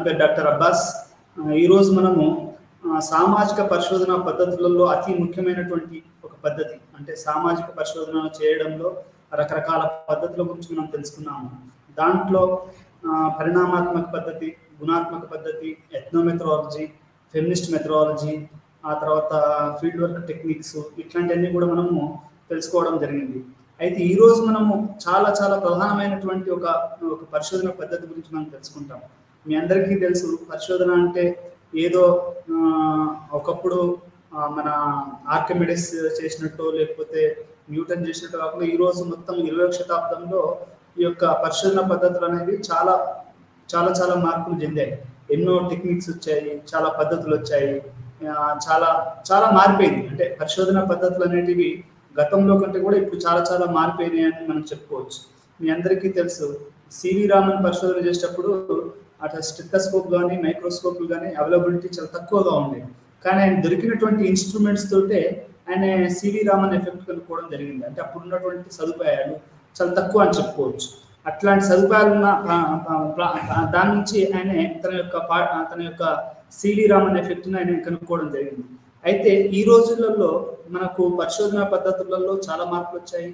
పేరు డాక్టర్ అబ్బాస్. ఈరోజు మనము సామాజిక పరిశోధన పద్ధతులలో అతి ముఖ్యమైనటువంటి ఒక పద్ధతి అంటే సామాజిక పరిశోధన చేయడంలో రకరకాల పద్ధతుల గురించి మనం తెలుసుకున్నాము. దాంట్లో పరిణామాత్మక పద్ధతి, గుణాత్మక పద్ధతి, ఎథ్నోమెథడాలజీ, ఫెమినిస్ట్ మెథడాలజీ, ఆ తర్వాత ఫీల్డ్ వర్క్ టెక్నిక్స్, ఇట్లాంటివన్నీ కూడా మనము తెలుసుకోవడం జరిగింది. అయితే ఈరోజు మనము చాలా చాలా ప్రధానమైనటువంటి ఒక పరిశోధన పద్ధతి గురించి మనం తెలుసుకుంటాం. మీ అందరికీ తెలుసు, పరిశోధన అంటే ఏదో ఒకప్పుడు మన ఆర్కిమిడిస్ చేసినట్టు లేకపోతే న్యూటన్ చేసినట్టు కాకుండా ఈరోజు మొత్తం 20వ శతాబ్దంలో ఈ యొక్క పరిశోధన పద్ధతులు అనేవి చాలా చాలా చాలా మార్పులు చెందాయి. ఎన్నో టెక్నిక్స్ వచ్చాయి, చాలా పద్ధతులు వచ్చాయి, చాలా చాలా మారిపోయింది. అంటే పరిశోధన పద్ధతులు అనేటివి గతంలో కంటే కూడా ఇప్పుడు చాలా చాలా మారిపోయినాయి అని మనం చెప్పుకోవచ్చు. మీ అందరికీ తెలుసు, సివి రామన్ పరిశోధన చేసేటప్పుడు అట్లా స్టెథోస్కోప్ కానీ మైక్రోస్కోప్లు కానీ అవైలబిలిటీ చాలా తక్కువగా ఉండేది. కానీ ఆయన దొరికినటువంటి ఇన్స్ట్రుమెంట్స్ తోటే ఆయన సివి రామన్ ఎఫెక్ట్ కనుక్కోవడం జరిగింది. అంటే అప్పుడు ఉన్నటువంటి సదుపాయాలు చాలా తక్కువ అని చెప్పుకోవచ్చు. అట్లాంటి సదుపాయాలు ఉన్న దాని నుంచి ఆయన తన యొక్క సివి రామన్ ఎఫెక్ట్ని ఆయన కనుక్కోవడం జరిగింది. అయితే ఈ రోజులలో మనకు పరిశోధన పద్ధతులలో చాలా మార్పులు వచ్చాయి,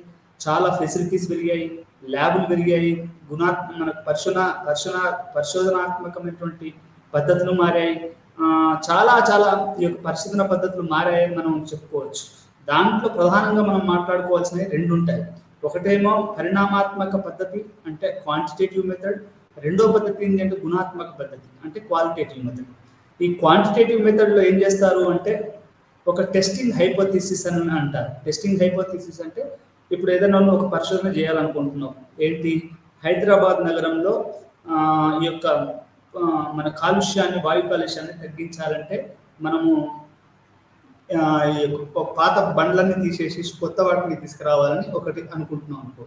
చాలా ఫెసిలిటీస్ పెరిగాయి, ల్యాబులు పెరిగాయి, మనకు పరిశోధనాత్మకమైనటువంటి పద్ధతులు మారాయి, చాలా చాలా ఈ యొక్క పరిశోధన పద్ధతులు మారాయని మనం చెప్పుకోవచ్చు. దాంట్లో ప్రధానంగా మనం మాట్లాడుకోవాల్సినవి రెండు ఉంటాయి. ఒకటేమో పరిణామాత్మక పద్ధతి అంటే క్వాంటిటేటివ్ మెథడ్, రెండో పద్ధతి ఏంటంటే గుణాత్మక పద్ధతి అంటే క్వాలిటేటివ్ మెథడ్. ఈ క్వాంటిటేటివ్ మెథడ్లో ఏం చేస్తారు అంటే ఒక టెస్టింగ్ హైపోథిసిస్ అని అంటారు. టెస్టింగ్ హైపోథిసిస్ అంటే ఇప్పుడు ఏదైనా ఒక పరిశోధన చేయాలనుకుంటున్నాం, ఏంటి హైదరాబాద్ నగరంలో ఈ యొక్క మన కాలుష్యాన్ని, వాయు కాలుష్యాన్ని తగ్గించాలంటే మనము పాత బండ్లన్నీ తీసేసి కొత్త వాటిని తీసుకురావాలని ఒకటి అనుకుంటున్నాం అనుకో.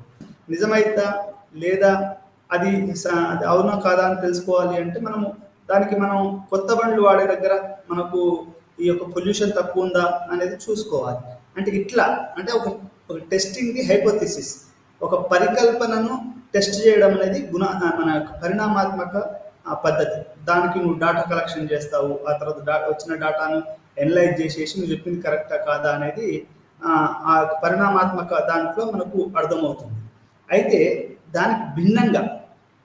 నిజమైతే లేదా అది అవునా కాదా అని తెలుసుకోవాలి అంటే దానికి మనం కొత్త బండ్లు వాడే దగ్గర మనకు ఈ యొక్క పొల్యూషన్ తక్కువ ఉందా అనేది చూసుకోవాలి. అంటే ఇట్లా అంటే ఒక టెస్టింగ్ ది హైపోథిసిస్, ఒక పరికల్పనను టెస్ట్ చేయడం అనేది మన పరిణామాత్మక పద్ధతి. దానికి నువ్వు డేటా కలెక్షన్ చేస్తావు, ఆ తర్వాత వచ్చిన డేటాను ఎనలైజ్ చేసేసి నువ్వు చెప్పింది కరెక్టా కాదా అనేది ఆ పరిణామాత్మక దాంట్లో మనకు అర్థమవుతుంది. అయితే దానికి భిన్నంగా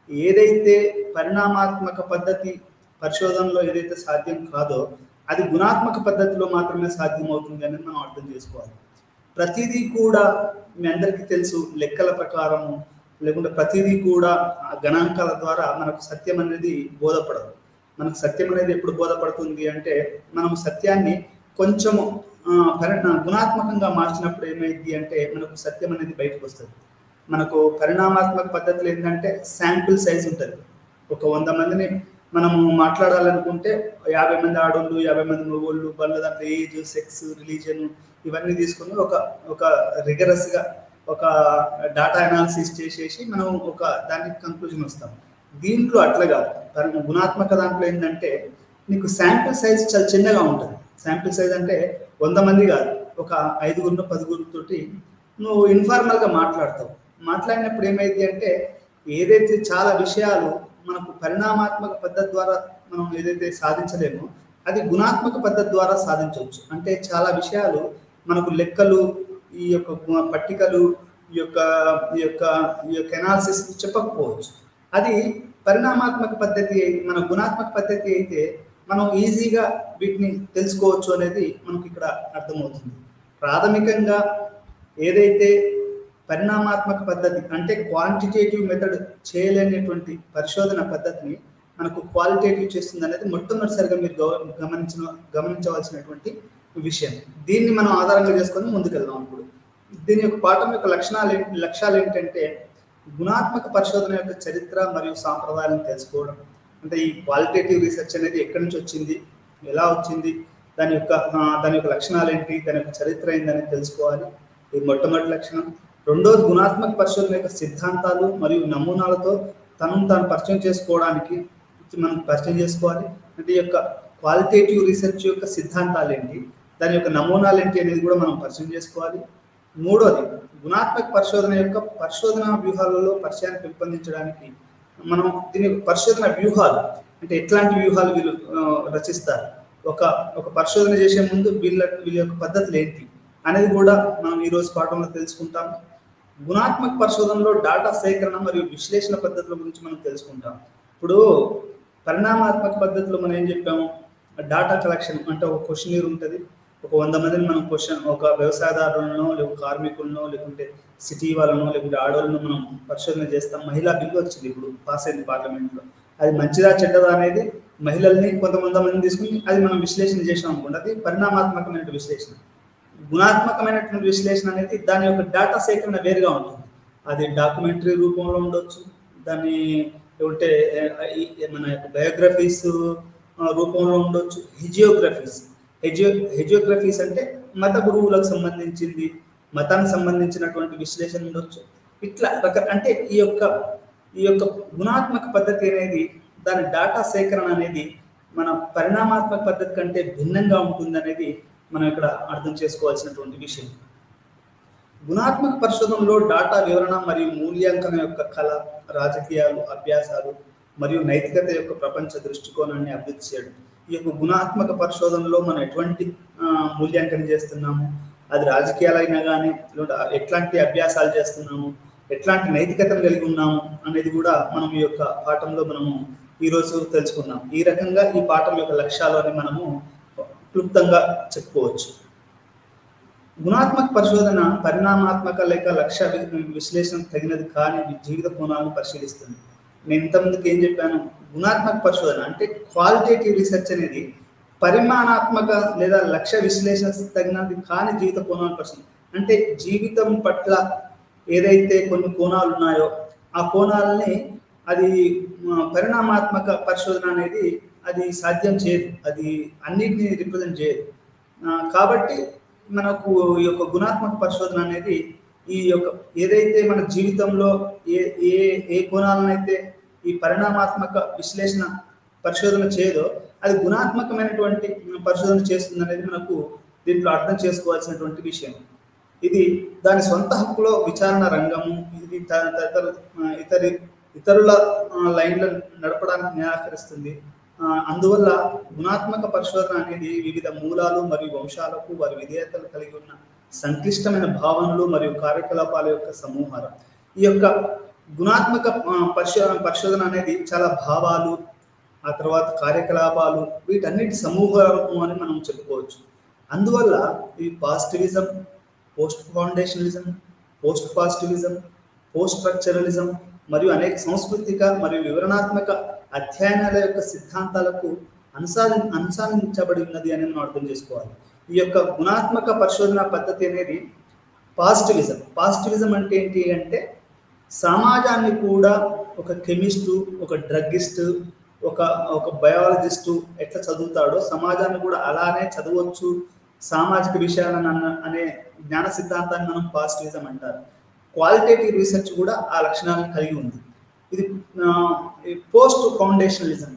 ఏదైతే పరిణామాత్మక పద్ధతి పరిశోధనలో ఏదైతే సాధ్యం కాదో అది గుణాత్మక పద్ధతిలో మాత్రమే సాధ్యం అవుతుంది అనేది మనం అర్థం చేసుకోవాలి. ప్రతిదీ కూడా మీ అందరికీ తెలుసు, లెక్కల ప్రకారము లేకుంటే ప్రతిదీ కూడా గణాంకాల ద్వారా మనకు సత్యం అనేది బోధపడదు. మనకు సత్యం అనేది ఎప్పుడు బోధపడుతుంది అంటే మనం సత్యాన్ని కొంచెము గుణాత్మకంగా మార్చినప్పుడు ఏమైంది అంటే మనకు సత్యం అనేది బయటకు వస్తుంది. మనకు పరిణామాత్మక పద్ధతులు ఏంటంటే శాంపుల్ సైజ్ ఉంటుంది. ఒక 100 మందిని మనము మాట్లాడాలనుకుంటే 50 మంది ఆడోళ్ళు, 50 మంది మగోళ్ళు, వాళ్ళ దాంట్లో ఏజ్, సెక్స్, రిలీజన్ ఇవన్నీ తీసుకుని ఒక రిగరస్గా ఒక డేటా అనాలిసిస్ చేసేసి మనం ఒక దానికి కంక్లూజన్ వస్తాం. దీంట్లో అట్లా కాదు. గుణాత్మక దాంట్లో ఏంటంటే నీకు శాంపిల్ సైజ్ చాలా చిన్నగా ఉంటుంది. శాంపిల్ సైజ్ అంటే 100 మంది కాదు, ఒక 5గురు 10గురు తోటి నువ్వు ఇన్ఫార్మల్గా మాట్లాడతావు. మాట్లాడినప్పుడు ఏమైంది అంటే ఏదైతే చాలా విషయాలు మనకు పరిణామాత్మక పద్ధతి ద్వారా మనం ఏదైతే సాధించలేమో అది గుణాత్మక పద్ధతి ద్వారా సాధించవచ్చు. అంటే చాలా విషయాలు మనకు లెక్కలు, ఈ యొక్క పట్టికలు, ఈ యొక్క ఎనాలిసిస్ చెప్పకపోవచ్చు. అది పరిణామాత్మక పద్ధతి, మన గుణాత్మక పద్ధతి అయితే మనం ఈజీగా వీటిని తెలుసుకోవచ్చు అనేది మనకు ఇక్కడ అర్థమవుతుంది. ప్రాథమికంగా ఏదైతే పరిణామాత్మక పద్ధతి అంటే క్వాంటిటేటివ్ మెథడ్ చేయలేనటువంటి పరిశోధన పద్ధతిని మనకు క్వాలిటేటివ్ చేస్తుంది అనేది మొట్టమొదటిసారిగా మీరు గమనించవలసినటువంటి విషయం. దీన్ని మనం ఆధారంగా చేసుకొని ముందుకెళ్దాం. ఇప్పుడు దీని యొక్క పాఠం యొక్క లక్ష్యాలు ఏంటంటే గుణాత్మక పరిశోధన యొక్క చరిత్ర మరియు సాంప్రదాయాలను తెలుసుకోవడం. అంటే ఈ క్వాలిటేటివ్ రీసెర్చ్ అనేది ఎక్కడి నుంచి వచ్చింది, ఎలా వచ్చింది, దాని యొక్క లక్షణాలు ఏంటి, దాని యొక్క చరిత్ర ఏంటనేది తెలుసుకోవాలి. ఇది మొట్టమొదటి లక్షణం. రెండోది గుణాత్మక పరిశోధన యొక్క సిద్ధాంతాలు మరియు నమూనాలతో తాను పరిచయం చేసుకోవడానికి మనం పరిచయం చేసుకోవాలి. అంటే ఈ యొక్క క్వాలిటేటివ్ రీసెర్చ్ యొక్క సిద్ధాంతాలు ఏంటి, దాని యొక్క నమూనాలు ఏంటి అనేది కూడా మనం పరిచయం చేసుకోవాలి. మూడోది గుణాత్మక పరిశోధన యొక్క పరిశోధన వ్యూహాలలో పరిచయాన్ని పెంపొందించడానికి మనం దీని పరిశోధన వ్యూహాలు అంటే ఎట్లాంటి వ్యూహాలు వీళ్ళు రచిస్తారు, ఒక ఒక పరిశోధన చేసే ముందు వీళ్ళ యొక్క పద్ధతులు ఏంటి అనేది కూడా మనం ఈరోజు పాఠంలో తెలుసుకుంటాం. గుణాత్మక పరిశోధనలో డాటా సేకరణ మరియు విశ్లేషణ పద్ధతుల గురించి మనం తెలుసుకుంటాం. ఇప్పుడు పరిణామాత్మక పద్ధతిలో మనం ఏం చెప్పాము, డాటా కలెక్షన్ అంటే ఒక క్వశ్చనీర్ ఉంటుంది, ఒక 100 మందిని మనం ఒక వ్యవసాయదారులను లేకపోతే కార్మికులను లేకుంటే సిటీ వాళ్ళను లేకుంటే ఆడవాళ్ళను మనం పరిశోధన చేస్తాం. మహిళా బిల్లు వచ్చింది, ఇప్పుడు పాస్ అయింది పార్లమెంట్లో. అది మంచిదా చెడ్డదా అనేది మహిళల్ని కొంతమంది తీసుకుని అది మనం విశ్లేషణ చేసాం అనుకోండి, అది పరిణామాత్మకమైన విశ్లేషణ. గుణాత్మకమైనటువంటి విశ్లేషణ అనేది దాని యొక్క డేటా సేకరణ వేరుగా ఉంటుంది. అది డాక్యుమెంటరీ రూపంలో ఉండొచ్చు, దాన్ని ఏమంటే మన యొక్క బయోగ్రఫీస్ రూపంలో ఉండొచ్చు, హెజియోగ్రఫీస్ అంటే మత గురువులకు సంబంధించింది, మతానికి సంబంధించినటువంటి విశ్లేషణ ఉండొచ్చు. ఇట్లా అంటే ఈ యొక్క గుణాత్మక పద్ధతి అనేది దాని డాటా సేకరణ అనేది మన పరిణామాత్మక పద్ధతి కంటే భిన్నంగా ఉంటుంది అనేది మనం ఇక్కడ అర్థం చేసుకోవాల్సినటువంటి విషయం. గుణాత్మక పరిశోధనలో డాటా వివరణ మరియు మూల్యాంకనం యొక్క కళ, రాజకీయాలు, అభ్యాసాలు మరియు నైతికత యొక్క ప్రపంచ దృష్టికోణాన్ని అభివృద్ధి చేయడం. ఈ యొక్క గుణాత్మక పరిశోధనలో మనం ఎటువంటి మూల్యాంకనం చేస్తున్నాము, అది రాజకీయాలైనా కానీ ఎట్లాంటి అభ్యాసాలు చేస్తున్నాము, ఎట్లాంటి నైతికతను కలిగి ఉన్నాము అనేది కూడా మనం ఈ యొక్క పాఠంలో మనము ఈరోజు తెలుసుకున్నాం. ఈ రకంగా ఈ పాఠం యొక్క లక్ష్యాలు అని మనము క్లుప్తంగా చెప్పుకోవచ్చు. గుణాత్మక పరిశోధన పరిణామాత్మక లేక లక్ష్య విశ్లేషణ తగినది కాని జీవిత కోణాలను పరిశీలిస్తుంది. నేను ఇంతకుముందుకు ఏం చెప్పాను, గుణాత్మక పరిశోధన అంటే క్వాలిటేటివ్ రీసెర్చ్ అనేది పరిమాణాత్మక లేదా లక్ష్య విశ్లేషణ తగినది కాని జీవిత కోణాలను పరిశీలన. అంటే జీవితం పట్ల ఏదైతే కొన్ని కోణాలు ఉన్నాయో ఆ కోణాలని అది పరిణామాత్మక పరిశోధన అనేది అది సాధ్యం చేయదు, అది అన్నిటిని రిప్రజెంట్ చేయదు. కాబట్టి మనకు ఈ యొక్క గుణాత్మక పరిశోధన అనేది ఈ యొక్క ఏదైతే మన జీవితంలో ఏ ఏ ఏ కోణాలనైతే ఈ పరిణామాత్మక విశ్లేషణ పరిశోధన చేయదో అది గుణాత్మకమైనటువంటి పరిశోధన చేస్తుంది అనేది మనకు దీంట్లో అర్థం చేసుకోవాల్సినటువంటి విషయం. ఇది దాని సొంత హక్కులో విచారణ రంగము, ఇది ఇతరుల లైన్లను నడపడానికి నిరాకరిస్తుంది. అందువల్ల గుణాత్మక పరిశోధన అనేది వివిధ మూలాలు మరియు వంశాలకు వారి విధేయతలు కలిగి ఉన్న సంక్లిష్టమైన భావనలు మరియు కార్యకలాపాల యొక్క సమూహారం. ఈ యొక్క గుణాత్మక పరిశోధన అనేది చాలా భావాలు, ఆ తర్వాత కార్యకలాపాలు, వీటన్నిటి సమూహము అని మనం చెప్పుకోవచ్చు. అందువల్ల ఈ positivism, post foundationalism, post positivism, post structuralism మరియు అనేక సాంస్కృతిక మరియు వివరణాత్మక అధ్యయనాల యొక్క సిద్ధాంతాలకు అనుసరించబడి ఉన్నది అని మనం అర్థం చేసుకోవాలి. ఈ యొక్క గుణాత్మక పరిశోధన పద్ధతి అనేది పాజిటివిజం అంటే ఏంటి అంటే సమాజాన్ని కూడా ఒక కెమిస్టు, ఒక డ్రగ్గిస్టు, ఒక బయాలజిస్టు ఎట్లా చదువుతాడో సమాజాన్ని కూడా అలానే చదవచ్చు, సామాజిక విషయాలను అనే జ్ఞాన సిద్ధాంతాన్ని మనం పాజిటివిజం అంటారు. క్వాలిటేటివ్ రీసెర్చ్ కూడా ఆ లక్షణాలను కలిగి ఉంది. ఇది post foundationalism,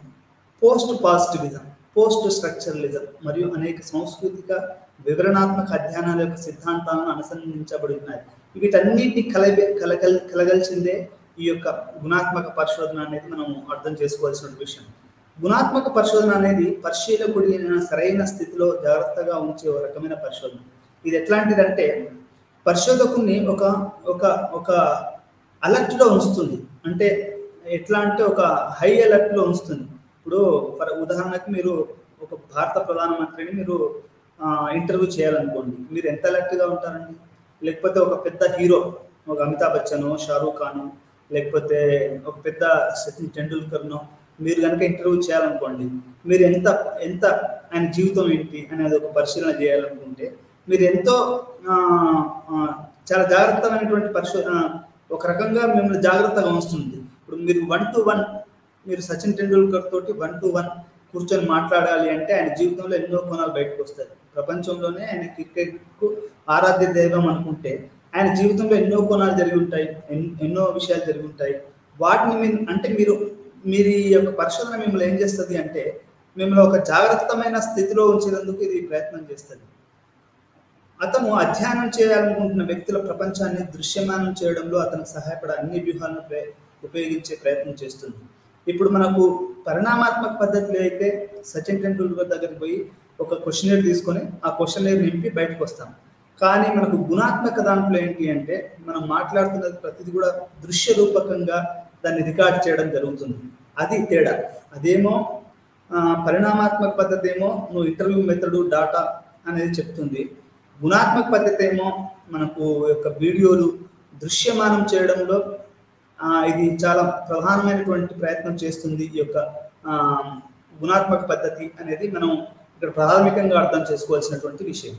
post positivism, post structuralism మరియు అనేక సాంస్కృతిక వివరణాత్మక అధ్యయనాల యొక్క సిద్ధాంతాలను అనుసంధించబడి ఉన్నాయి. వీటన్నిటిని కలగలిసిందే ఈ యొక్క గుణాత్మక పరిశోధన అనేది మనం అర్థం చేసుకోవాల్సిన విషయం. గుణాత్మక పరిశోధన అనేది పరిశీలకుడిని సరైన స్థితిలో జాగ్రత్తగా ఉంచే ఒక రకమైన పరిశోధన. ఇది ఎట్లాంటిదంటే పరిశోధకుని ఒక అలర్ట్లో ఉంచుతుంది. అంటే ఎట్లా అంటే ఒక హై అలర్ట్లో ఉంచుతుంది. ఇప్పుడు ఉదాహరణకు మీరు ఒక భారత ప్రధానమంత్రిని మీరు ఇంటర్వ్యూ చేయాలనుకోండి, మీరు ఎంత అలర్ట్గా ఉంటారండి? లేకపోతే ఒక పెద్ద హీరో, ఒక అమితాబ్ బచ్చనో, షారూఖ్ ఖానో, లేకపోతే ఒక పెద్ద సచిన్ టెండూల్కర్నో మీరు కనుక ఇంటర్వ్యూ చేయాలనుకోండి, మీరు ఎంత ఆయన జీవితం ఏంటి అనేది ఒక పరిశీలన చేయాలనుకుంటే మీరు ఎంతో చాలా జాగ్రత్తమైనటువంటి ఒక రకంగా మిమ్మల్ని జాగ్రత్తగా ఉంచుతుంది. ఇప్పుడు మీరు 1-to-1 మీరు సచిన్ టెండూల్కర్ తోటి 1-to-1 కూర్చొని మాట్లాడాలి అంటే ఆయన జీవితంలో ఎన్నో కోణాలు బయటకు వస్తాయి. ప్రపంచంలోనే ఆయన క్రికెట్కు ఆరాధ్య దైవం అనుకుంటే ఆయన జీవితంలో ఎన్నో కోణాలు జరిగి ఉంటాయి, ఎన్నో విషయాలు జరిగి ఉంటాయి. వాటిని మీరు ఈ యొక్క పరిశోధన మిమ్మల్ని ఏం చేస్తుంది అంటే మిమ్మల్ని ఒక జాగ్రత్తమైన స్థితిలో ఉంచేందుకు ఇది ప్రయత్నం చేస్తుంది. అతను అధ్యయనం చేయాలనుకుంటున్న వ్యక్తుల ప్రపంచాన్ని దృశ్యమానం చేయడంలో అతనికి సహాయపడే అన్ని వ్యూహాలను ఉపయోగించే ప్రయత్నం చేస్తుంది. ఇప్పుడు మనకు పరిణామాత్మక పద్ధతిలో అయితే సచిన్ టెండూల్కర్ దగ్గరికి పోయి ఒక క్వశ్చనర్ తీసుకొని ఆ క్వశ్చనర్ నింపి బయటకు వస్తాం. కానీ మనకు గుణాత్మక దాంట్లో ఏంటి అంటే మనం మాట్లాడుతున్నది ప్రతిదీ కూడా దృశ్య రూపకంగా దాన్ని రికార్డ్ చేయడం జరుగుతుంది. అది తేడా. అదేమో పరిణామాత్మక పద్ధతి ఏమో నువ్వు ఇంటర్వ్యూ మెథడు డాటా అనేది చెప్తుంది. గుణాత్మక పద్ధతి ఏమో మనకు యొక్క వీడియోలు దృశ్యమానం చేయడంలో ఇది చాలా ప్రధానమైనటువంటి ప్రయత్నం చేస్తుంది. ఈ యొక్క గుణాత్మక పద్ధతి అనేది మనం ఇక్కడ ప్రాథమికంగా అర్థం చేసుకోవాల్సినటువంటి విషయం.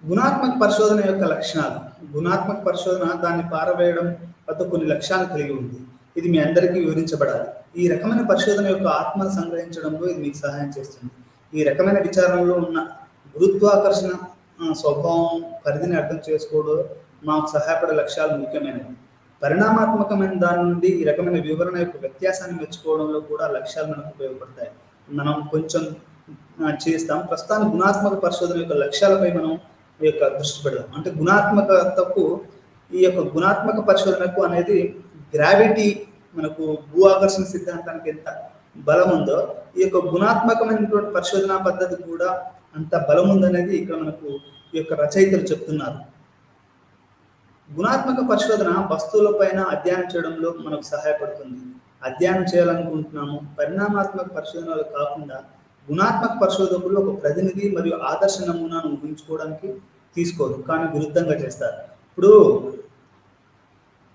గుణాత్మక పరిశోధన యొక్క లక్షణాలు. గుణాత్మక పరిశోధన దాన్ని పారవేయడం వద్ద కొన్ని లక్ష్యాలు కలిగి ఉంది. ఇది మీ అందరికీ వివరించబడాలి. ఈ రకమైన పరిశోధన యొక్క ఆత్మను సంగ్రహించడంలో ఇది మీకు సహాయం చేస్తుంది. ఈ రకమైన విచారణలో ఉన్న గురుత్వాకర్షణ స్వభావం పరిధిని అర్థం చేసుకోవడం మాకు సహాయపడే లక్ష్యాలు ముఖ్యమైనవి. పరిణామాత్మకమైన దాని నుండి ఈ రకమైన వివరణ యొక్క వ్యత్యాసాన్ని మెచ్చుకోవడంలో కూడా లక్ష్యాలు మనకు ఉపయోగపడతాయి. మనం కొంచెం చేస్తాం. ప్రస్తుతానికి గుణాత్మక పరిశోధన యొక్క లక్ష్యాలపై మనం ఈ యొక్క దృష్టి పెడదాం. అంటే గుణాత్మకతకు ఈ యొక్క గుణాత్మక పరిశోధనకు అనేది గ్రావిటీ మనకు భూ ఆకర్షణ సిద్ధాంతానికి ఎంత బలం ఉందో ఈ యొక్క గుణాత్మకమైనటువంటి పరిశోధనా పద్ధతి కూడా అంత బలం ఉందనేది ఇక్కడ మనకు ఈ యొక్క రచయితలు చెప్తున్నారు. గుణాత్మక పరిశోధన వస్తువులపైన అధ్యయనం చేయడంలో మనకు సహాయపడుతుంది. అధ్యయనం చేయాలనుకుంటున్నాము. పరిణామాత్మక పరిశోధనలు కాకుండా గుణాత్మక పరిశోధకులు ఒక ప్రతినిధి మరియు ఆదర్శ నమూనాను ఊహించుకోవడానికి తీసుకోరు, కానీ విరుద్ధంగా చేస్తారు. ఇప్పుడు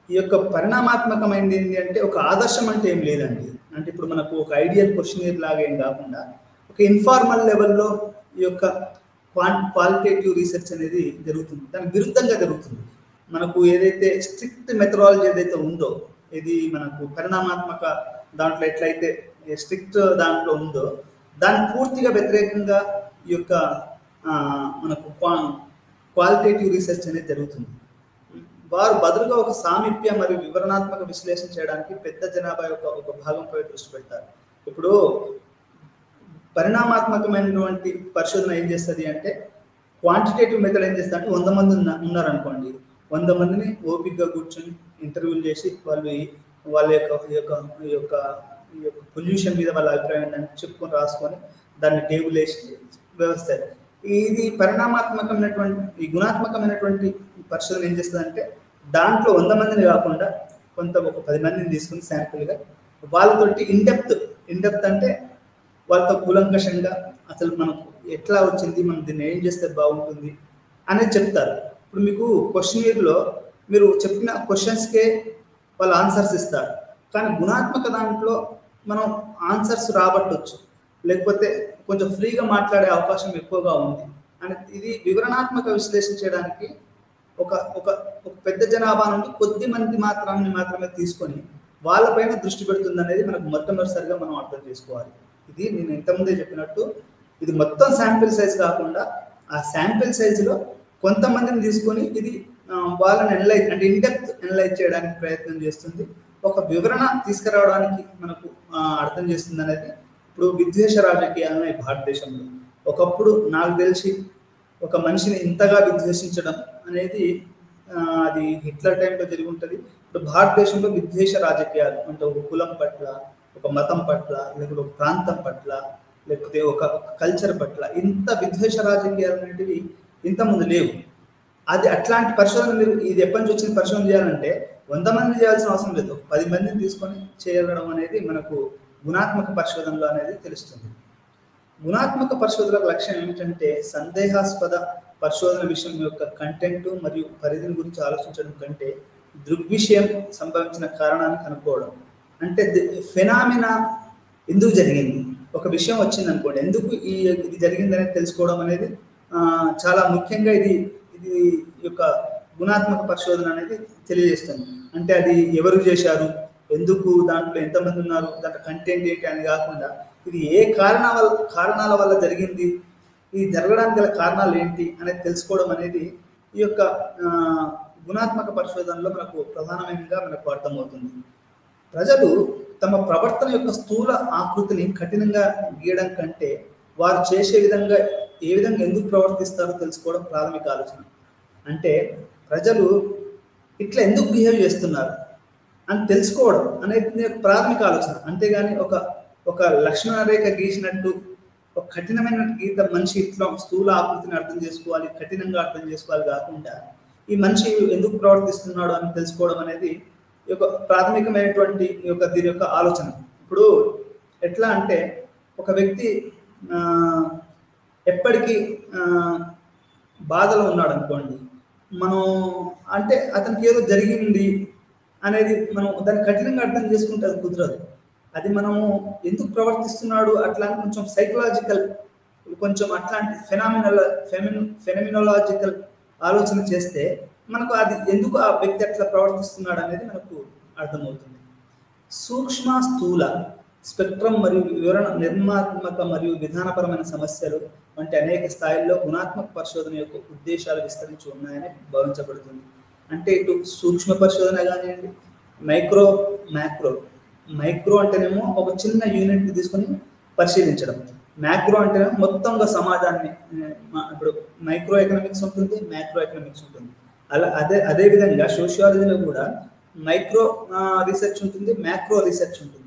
ఈ యొక్క పరిణామాత్మకమైనది ఏంటి అంటే ఒక ఆదర్శం అంటే ఏం లేదండి. అంటే ఇప్పుడు మనకు ఒక ఐడియల్ క్వశ్చనర్ లాగా ఏం కాకుండా ఒక ఇన్ఫార్మల్ లెవెల్లో ఈ యొక్క క్వాలిటేటివ్ రీసెర్చ్ అనేది జరుగుతుంది. దానికి విరుద్ధంగా జరుగుతుంది. మనకు ఏదైతే స్ట్రిక్ట్ మెథడాలజీ ఏదైతే ఉందో, ఇది మనకు పరిణామాత్మక దాంట్లో ఎట్లయితే స్ట్రిక్ట్ దాంట్లో ఉందో దాని పూర్తిగా వ్యతిరేకంగా ఈ యొక్క మనకు క్వాలిటేటివ్ రీసెర్చ్ అనేది జరుగుతుంది. వారు బదులుగా ఒక సామీప్య మరియు వివరణాత్మక విశ్లేషణ చేయడానికి పెద్ద జనాభా యొక్క ఒక భాగంపై దృష్టి పెడతారు. ఇప్పుడు పరిణామాత్మకమైనటువంటి పరిశోధన ఏం చేస్తుంది అంటే క్వాంటిటేటివ్ మెథడ్ ఏం చేస్తుంది అంటే 100 మంది ఉన్నారనుకోండి, 100 మందిని ఓపిక్గా కూర్చొని ఇంటర్వ్యూలు చేసి వాళ్ళ యొక్క పొల్యూషన్ మీద వాళ్ళ అభిప్రాయం ఏంటంటే చెప్పుకొని రాసుకొని దాన్ని టేబుల్ వేసి వ్యవస్థ. ఇది పరిణామాత్మకమైనటువంటి ఈ గుణాత్మకమైనటువంటి పరిశోధన ఏం చేస్తుంది అంటే దాంట్లో 100 మందిని కాకుండా ఒక 10 మందిని తీసుకుని శాంపుల్గా వాళ్ళతోటి ఇండెప్త్ అంటే వాళ్ళతో కూలంకషంగా అసలు మనకు ఎట్లా వచ్చింది, మనం దీన్ని ఏం చేస్తే బాగుంటుంది అనేది చెప్తారు. ఇప్పుడు మీకు క్వశ్చనీర్లో మీరు చెప్పిన క్వశ్చన్స్కే వాళ్ళు ఆన్సర్స్ ఇస్తారు. కానీ గుణాత్మక దాంట్లో మనం ఆన్సర్స్ రాబట్టవచ్చు, లేకపోతే కొంచెం ఫ్రీగా మాట్లాడే అవకాశం ఎక్కువగా ఉంది. అని ఇది వివరణాత్మక విశ్లేషణ చేయడానికి ఒక పెద్ద జనాభా నుండి కొద్ది మంది మాత్రమే తీసుకొని వాళ్ళపైన దృష్టి పెడుతుంది అనేది మనకు మొట్టమొదటిసారిగా మనం అర్థం చేసుకోవాలి. ఇది నేను ఇంతకుముందే చెప్పినట్టు ఇది మొత్తం శాంపిల్ సైజ్ కాకుండా ఆ శాంపిల్ సైజులో కొంతమందిని తీసుకొని ఇది వాళ్ళని ఇన్డెప్త్ అనలైజ్ చేయడానికి ప్రయత్నం చేస్తుంది. ఒక వివరణ తీసుకురావడానికి మనకు అర్థం చేస్తుంది అనేది. ఇప్పుడు విద్వేష రాజకీయాలను భారతదేశంలో ఒకప్పుడు నాకు తెలిసి ఒక మనిషిని ఇంతగా విద్వేషించడం అనేది అది హిట్లర్ టైంలో జరిగి ఉంటుంది. ఇప్పుడు భారతదేశంలో విద్వేష రాజకీయాలు అంటే ఒక కులం పట్ల, ఒక మతం పట్ల, లేకపోతే ఒక ప్రాంతం పట్ల, లేకపోతే ఒక కల్చర్ పట్ల ఇంత విద్వేష రాజకీయాలు అనేటివి ఇంతకుముందు లేవు. అది అట్లాంటి పరిశోధన మీరు ఇది ఎప్పటి నుంచి వచ్చిన పరిశోధన చేయాలంటే 100 మంది చేయాల్సిన అవసరం లేదు, 10 మందిని తీసుకొని చేయడం అనేది మనకు గుణాత్మక పరిశోధనలో అనేది తెలుస్తుంది. గుణాత్మక పరిశోధనల లక్ష్యం ఏమిటంటే సందేహాస్పద పరిశోధన విషయం యొక్క కంటెంట్ మరియు పరిధిని గురించి ఆలోచించడం కంటే దృగ్విషయం సంభవించిన కారణాన్ని కనుక్కోవడం. అంటే ఫెనామినా ఎందుకు జరిగింది, ఒక విషయం వచ్చింది అనుకోండి, ఎందుకు ఇది జరిగింది అనేది తెలుసుకోవడం అనేది చాలా ముఖ్యంగా ఇది యొక్క గుణాత్మక పరిశోధన అనేది తెలియజేస్తుంది. అంటే అది ఎవరు చేశారు, ఎందుకు, దాంట్లో ఎంతమంది ఉన్నారు, దాంట్లో కంటెంట్ ఏంటి అని కాకుండా ఇది ఏ కారణాల వల్ల జరిగింది, ఇది జరగడానికి గల కారణాలు ఏంటి అనేది తెలుసుకోవడం అనేది ఈ యొక్క గుణాత్మక పరిశోధనలో మనకు ప్రధానంగా మనకు అర్థమవుతుంది. ప్రజలు తమ ప్రవర్తన యొక్క స్థూల ఆకృతిని కఠినంగా గీయడం కంటే వారు చేసే విధంగా ఏ విధంగా ఎందుకు ప్రవర్తిస్తారో తెలుసుకోవడం ప్రాథమిక ఆలోచన. అంటే ప్రజలు ఇట్లా ఎందుకు బిహేవ్ చేస్తున్నారు, అని తెలుసుకోవడం అనేది ప్రాథమిక ఆలోచన. అంతేగాని ఒక లక్షణ రేఖ గీసినట్టు ఒక కఠినమైన గీత మనిషి ఇట్లా స్థూల ఆకృతిని అర్థం చేసుకోవాలి, కఠినంగా అర్థం చేసుకోవాలి కాకుండా ఈ మనిషి ఎందుకు ప్రవర్తిస్తున్నాడు అని తెలుసుకోవడం అనేది ఈ యొక్క ప్రాథమికమైనటువంటి దీని యొక్క ఆలోచన. ఇప్పుడు ఎట్లా అంటే ఒక వ్యక్తి ఎప్పటికీ బాధలో ఉన్నాడు అనుకోండి, మనం అంటే అతనికి ఏదో జరిగింది అనేది మనం దాన్ని కఠినంగా అర్థం చేసుకుంటే అది కుదరదు. అది మనము ఎందుకు ప్రవర్తిస్తున్నాడు అట్లా అని కొంచెం సైకలాజికల్, కొంచెం అట్లాంటి ఫెనమినలాజికల్ ఆలోచన చేస్తే మనకు అది ఎందుకు ఆ వ్యక్తి అట్లా ప్రవర్తిస్తున్నాడు అనేది మనకు అర్థమవుతుంది. సూక్ష్మ స్థూల స్పెక్ట్రమ్ మరియు వివరణ నిర్మాత్మక మరియు విధానపరమైన సమస్యలు వంటి అనేక స్థాయిల్లో గుణాత్మక పరిశోధన యొక్క ఉద్దేశాలు విస్తరించి ఉన్నాయని భావించబడుతుంది. అంటే ఇటు సూక్ష్మ పరిశోధన కానివ్వండి, మైక్రో అంటేనేమో ఒక చిన్న యూనిట్ని తీసుకొని పరిశీలించడం, మ్యాక్రో అంటేనేమో మొత్తంగా సమాజాన్ని, ఇప్పుడు మైక్రో ఎకనామిక్స్ ఉంటుంది, మ్యాక్రో ఎకనామిక్స్ ఉంటుంది. అదే విధంగా సోషియాలజీలో కూడా మైక్రో రీసెర్చ్ ఉంటుంది, మ్యాక్రో రీసెర్చ్ ఉంటుంది.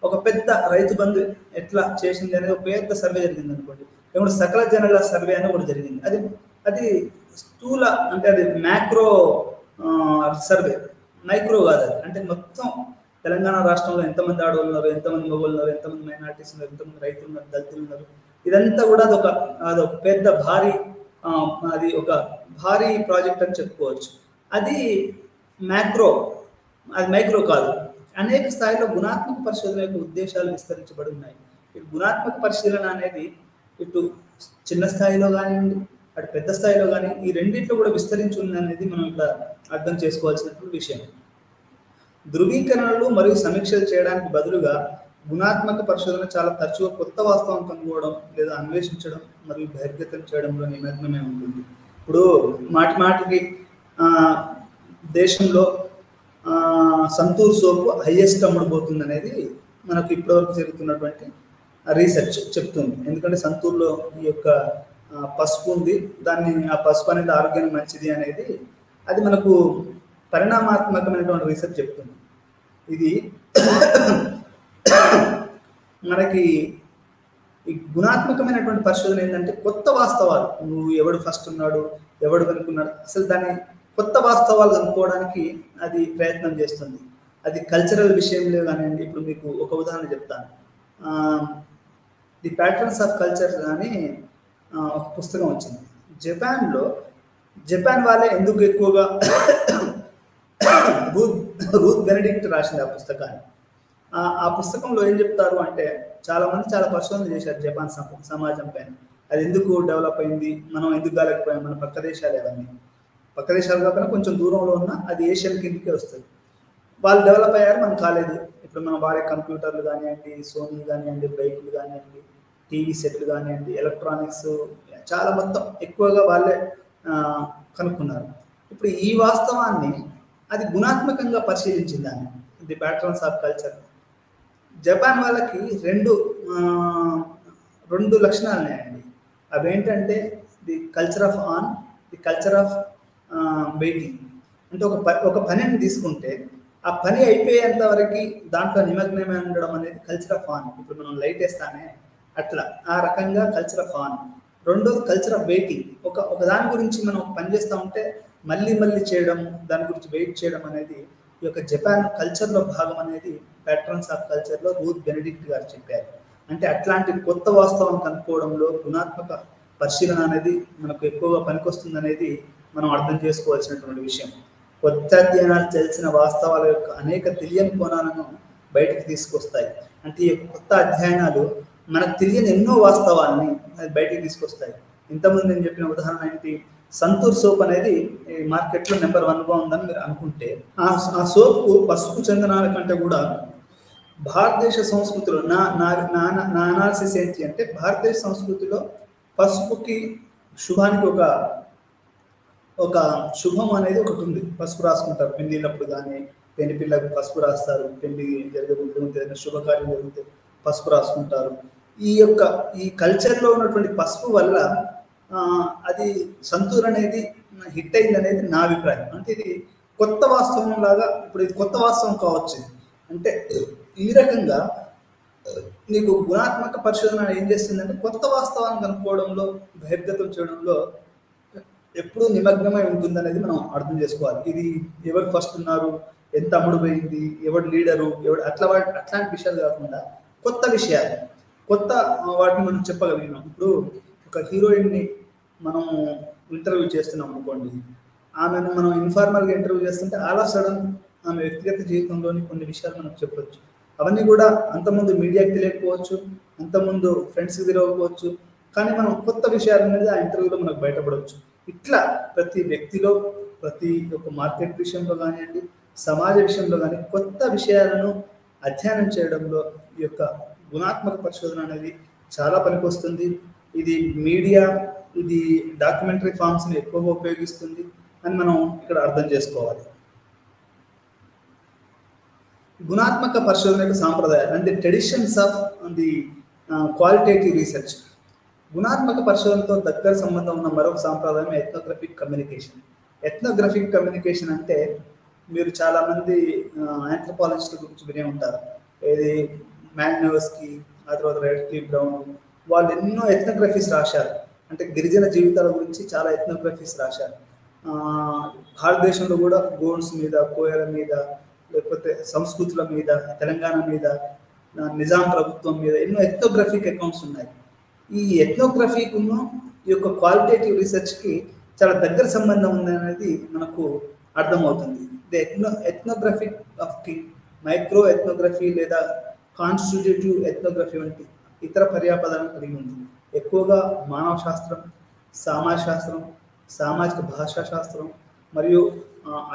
ఒక పెద్ద రైతు బంధు ఎట్లా చేసింది అనేది ఒక పెద్ద సర్వే జరిగింది అనుకోండి, ఇప్పుడు సకల జనుల సర్వే అని కూడా జరిగింది. అది స్థూల అంటే అది మ్యాక్రో సర్వే, మైక్రో కాదు అది. అంటే మొత్తం తెలంగాణ రాష్ట్రంలో ఎంతమంది ఆడవాళ్ళు ఉన్నారు, ఎంతమంది మగవాళ్ళు ఉన్నారు, ఎంతమంది మైనారిటీస్ ఉన్నారు, ఎంతమంది రైతులు ఉన్నారు, దళితులు ఉన్నారు, ఇదంతా కూడా అదొక పెద్ద భారీ ప్రాజెక్ట్ అని చెప్పుకోవచ్చు. అది మైక్రో కాదు. అనేక స్థాయిలో గుణాత్మక పరిశోధన యొక్క ఉద్దేశాలు విస్తరించబడి ఉన్నాయి. ఇటు గుణాత్మక పరిశీలన అనేది ఇటు చిన్న స్థాయిలో కానివ్వండి, అటు పెద్ద స్థాయిలో కానీ ఈ రెండింటిలో కూడా విస్తరించి ఉంది అనేది మనం ఇక్కడ అర్థం చేసుకోవాల్సినటువంటి విషయం. ధృవీకరణలు మరియు సమీక్షలు చేయడానికి బదులుగా గుణాత్మక పరిశోధన చాలా తరచుగా కొత్త వాస్తవం కనుగొనడం లేదా అన్వేషించడం మరియు బహిర్గతం చేయడంలో నిమగ్నమే ఉంటుంది. ఇప్పుడు మాటికి దేశంలో సంతూర్ సోపు హైయెస్ట్ అమ్ముడుపోతుంది అనేది మనకు ఇప్పటివరకు జరుగుతున్నటువంటి రీసెర్చ్ చెప్తుంది. ఎందుకంటే సంతూర్లో ఈ యొక్క పసుపు ఉంది, ఆ పసుపు అనేది ఆరోగ్యానికి మంచిది అనేది అది మనకు పరిణామాత్మకమైనటువంటి రీసెర్చ్ చెప్తుంది. ఇది మనకి ఈ గుణాత్మకమైనటువంటి పరిశోధన ఏంటంటే కొత్త వాస్తవాలు, నువ్వు ఎవడు ఫస్ట్ ఉన్నాడు, ఎవడు వెనుకున్నాడు, అసలు దాన్ని కొత్త వాస్తవాలు కనుక్కోవడానికి అది ప్రయత్నం చేస్తుంది. అది కల్చరల్ విషయంలో కానివ్వండి. ఇప్పుడు మీకు ఒక ఉదాహరణ చెప్తాను. ది ప్యాటర్న్స్ ఆఫ్ కల్చర్ అని ఒక పుస్తకం వచ్చింది. జపాన్ వాళ్ళే ఎందుకు ఎక్కువగా రూత్ బెనెడిక్ట్ రాసింది ఆ పుస్తకాన్ని. ఆ పుస్తకంలో ఏం చెప్తారు అంటే చాలా పరిశోధనలు చేశారు జపాన్ సమాజం పైన. అది ఎందుకు డెవలప్ అయింది, మనం ఎందుకు కాలేకపోయాం, మన పక్క దేశాలు అవన్నీ పక్క దేశాలు కాకుండా కొంచెం దూరంలో ఉన్న అది ఏషియన్ కిందకే వస్తుంది. వాళ్ళు డెవలప్ అయ్యారు, మనం కాలేదు. ఇప్పుడు మనం వాడే కంప్యూటర్లు కానివ్వండి, సోనీ కానివ్వండి, బైకులు కానివ్వండి, టీవీ సెట్లు కానివ్వండి, ఎలక్ట్రానిక్స్ చాలా మొత్తం ఎక్కువగా వాళ్ళే కనుక్కున్నారు. ఇప్పుడు ఈ వాస్తవాన్ని అది గుణాత్మకంగా పరిశీలించింది దాన్ని, the patterns of culture. Japan వాళ్ళకి రెండు లక్షణాలు ఉన్నాయండి. అవేంటంటే the culture of on, the culture of waiting. అంటే ఒక పనిని తీసుకుంటే ఆ పని అయిపోయేంత వరకు దాంట్లో నిమగ్నమే ఉండడం అనేది కల్చర్ ఆఫ్ ఆన్. ఇప్పుడు మనం లైట్ వేస్తానే అట్లా ఆ రకంగా కల్చర్ ఆఫ్ ఆన్. రెండోది కల్చర్ ఆఫ్ వెయిటింగ్. ఒక దాని గురించి మనం పని చేస్తూ ఉంటే మళ్ళీ చేయడం, దాని గురించి వెయిట్ చేయడం అనేది ఈ యొక్క జపాన్ కల్చర్లో భాగం అనేది ప్యాటర్న్స్ ఆఫ్ కల్చర్లో రూత్ బెనెడిక్ట్ గారు చెప్పారు. అంటే అట్లాంటి కొత్త వాస్తవం కనుక్కోవడంలో గుణాత్మక పరిశీలన అనేది మనకు ఎక్కువగా పనికొస్తుంది అనేది మనం అర్థం చేసుకోవాల్సినటువంటి విషయం. కొత్త అధ్యయనాలు తెలిసిన వాస్తవాల యొక్క అనేక తెలియని కోణాలను బయటకు తీసుకొస్తాయి. అంటే ఈ కొత్త అధ్యయనాలు మనకు తెలియని ఎన్నో వాస్తవాలని బయటకు తీసుకొస్తాయి. ఇంతకుముందు నేను చెప్పిన ఉదాహరణ ఏంటి, సంతూర్ సోప్ అనేది మార్కెట్లో నెంబర్ 1గా ఉందని మీరు అనుకుంటే ఆ సోప్కు పసుపు చందనాల కంటే కూడా భారతదేశ సంస్కృతిలో నా అనాలిసిస్ ఏంటి అంటే భారతదేశ సంస్కృతిలో పసుపుకి శుభానికి ఒక శుభం అనేది ఒకటి ఉంది. పసుపు రాసుకుంటారు పెళ్లిళ్ళప్పుడు కానీ, పెళ్లి పిల్లలకు పసుపు రాస్తారు, పెళ్లి జరిగే శుభకార్యం జరిగితే పసుపు రాసుకుంటారు. ఈ కల్చర్లో ఉన్నటువంటి పసుపు వల్ల అది సంతూర్ అనేది హిట్ అయింది అనేది నా అభిప్రాయం. అంటే ఇది కొత్త వాస్తవం లాగా ఇప్పుడు ఇది కొత్త వాస్తవం కావచ్చు. అంటే ఈ రకంగా నీకు గుణాత్మక పరిశోధన ఏం చేస్తుందంటే కొత్త వాస్తవాన్ని కనుక్కోవడంలో, బహిర్గతం చేయడంలో ఎప్పుడూ నిమగ్నమై ఉంటుందనేది మనం అర్థం చేసుకోవాలి. ఇది ఎవరు ఫస్ట్ ఉన్నారు, ఎంత అమ్ముడు పోయింది, ఎవడు లీడరు, ఎవడు అట్లాంటి విషయాలు కాకుండా కొత్త విషయాలు, కొత్త వాటిని మనం చెప్పగలిగినాం. ఇప్పుడు ఒక హీరోయిన్ని మనం ఇంటర్వ్యూ చేస్తున్నాం అనుకోండి, ఆమెను మనం ఇన్ఫార్మల్గా ఇంటర్వ్యూ చేస్తుంటే ఆల్ ఆఫ్ సడన్ ఆమె వ్యక్తిగత జీవితంలోని కొన్ని విషయాలు మనం చెప్పవచ్చు. అవన్నీ కూడా అంతకుముందు మీడియాకి తెలియకపోవచ్చు, అంతకుముందు ఫ్రెండ్స్కి తెలియకపోవచ్చు, కానీ మనం కొత్త విషయాలు అనేది ఆ ఇంటర్వ్యూలో మనకు బయటపడవచ్చు. ఇట్లా ప్రతి వ్యక్తిలో, ప్రతి ఒక్క మార్కెట్ విషయంలో కానివ్వండి, సమాజ విషయంలో కానీ కొత్త విషయాలను అధ్యయనం చేయడంలో ఈ యొక్క గుణాత్మక పరిశోధన అనేది చాలా పనికొస్తుంది. ఇది మీడియా, ఇది డాక్యుమెంటరీ ఫార్మ్స్ని ఎక్కువగా ఉపయోగిస్తుంది అని మనం ఇక్కడ అర్థం చేసుకోవాలి. గుణాత్మక పరిశోధన యొక్క సాంప్రదాయాలు అంటే traditions of the qualitative research. గుణాత్మక పరిశోధనతో దగ్గర సంబంధం ఉన్న మరొక సాంప్రదాయం ఎథ్నోగ్రఫిక్ కమ్యూనికేషన్. ఎథ్నోగ్రఫిక్ కమ్యూనికేషన్ అంటే మీరు చాలామంది ఆంథ్రోపాలజిస్టుల గురించి వినే ఉంటారు. ఏది మ్యాగ్నోస్కి, ఆ తర్వాత రెడ్క్లిఫ్ బ్రౌన్, వాళ్ళు ఎన్నో ఎథ్నోగ్రఫీస్ రాశారు. అంటే గిరిజన జీవితాల గురించి చాలా ఎథ్నోగ్రఫీస్ రాశారు. భారతదేశంలో కూడా గోండ్స్ మీద, కోయల మీద, లేకపోతే సంస్కృతుల మీద, తెలంగాణ మీద, నిజాం ప్రభుత్వం మీద ఎన్నో ఎథ్నోగ్రఫిక్ అకౌంట్స్ ఉన్నాయి. ఈ ఎథ్నోగ్రఫీకును ఈ యొక్క క్వాలిటేటివ్ రీసెర్చ్కి చాలా దగ్గర సంబంధం ఉందనేది మనకు అర్థమవుతుంది. ది ఎథ్నోగ్రఫిక్ ఆఫ్ కి మైక్రో ఎథ్నోగ్రఫీ లేదా కాన్స్టిట్యూటివ్ ఎథ్నోగ్రఫీ వంటి ఇతర పర్యాపదాలను కలిగి ఉంది. ఎక్కువగా మానవ శాస్త్రం, సమాజ శాస్త్రం, సామాజిక భాషా శాస్త్రం మరియు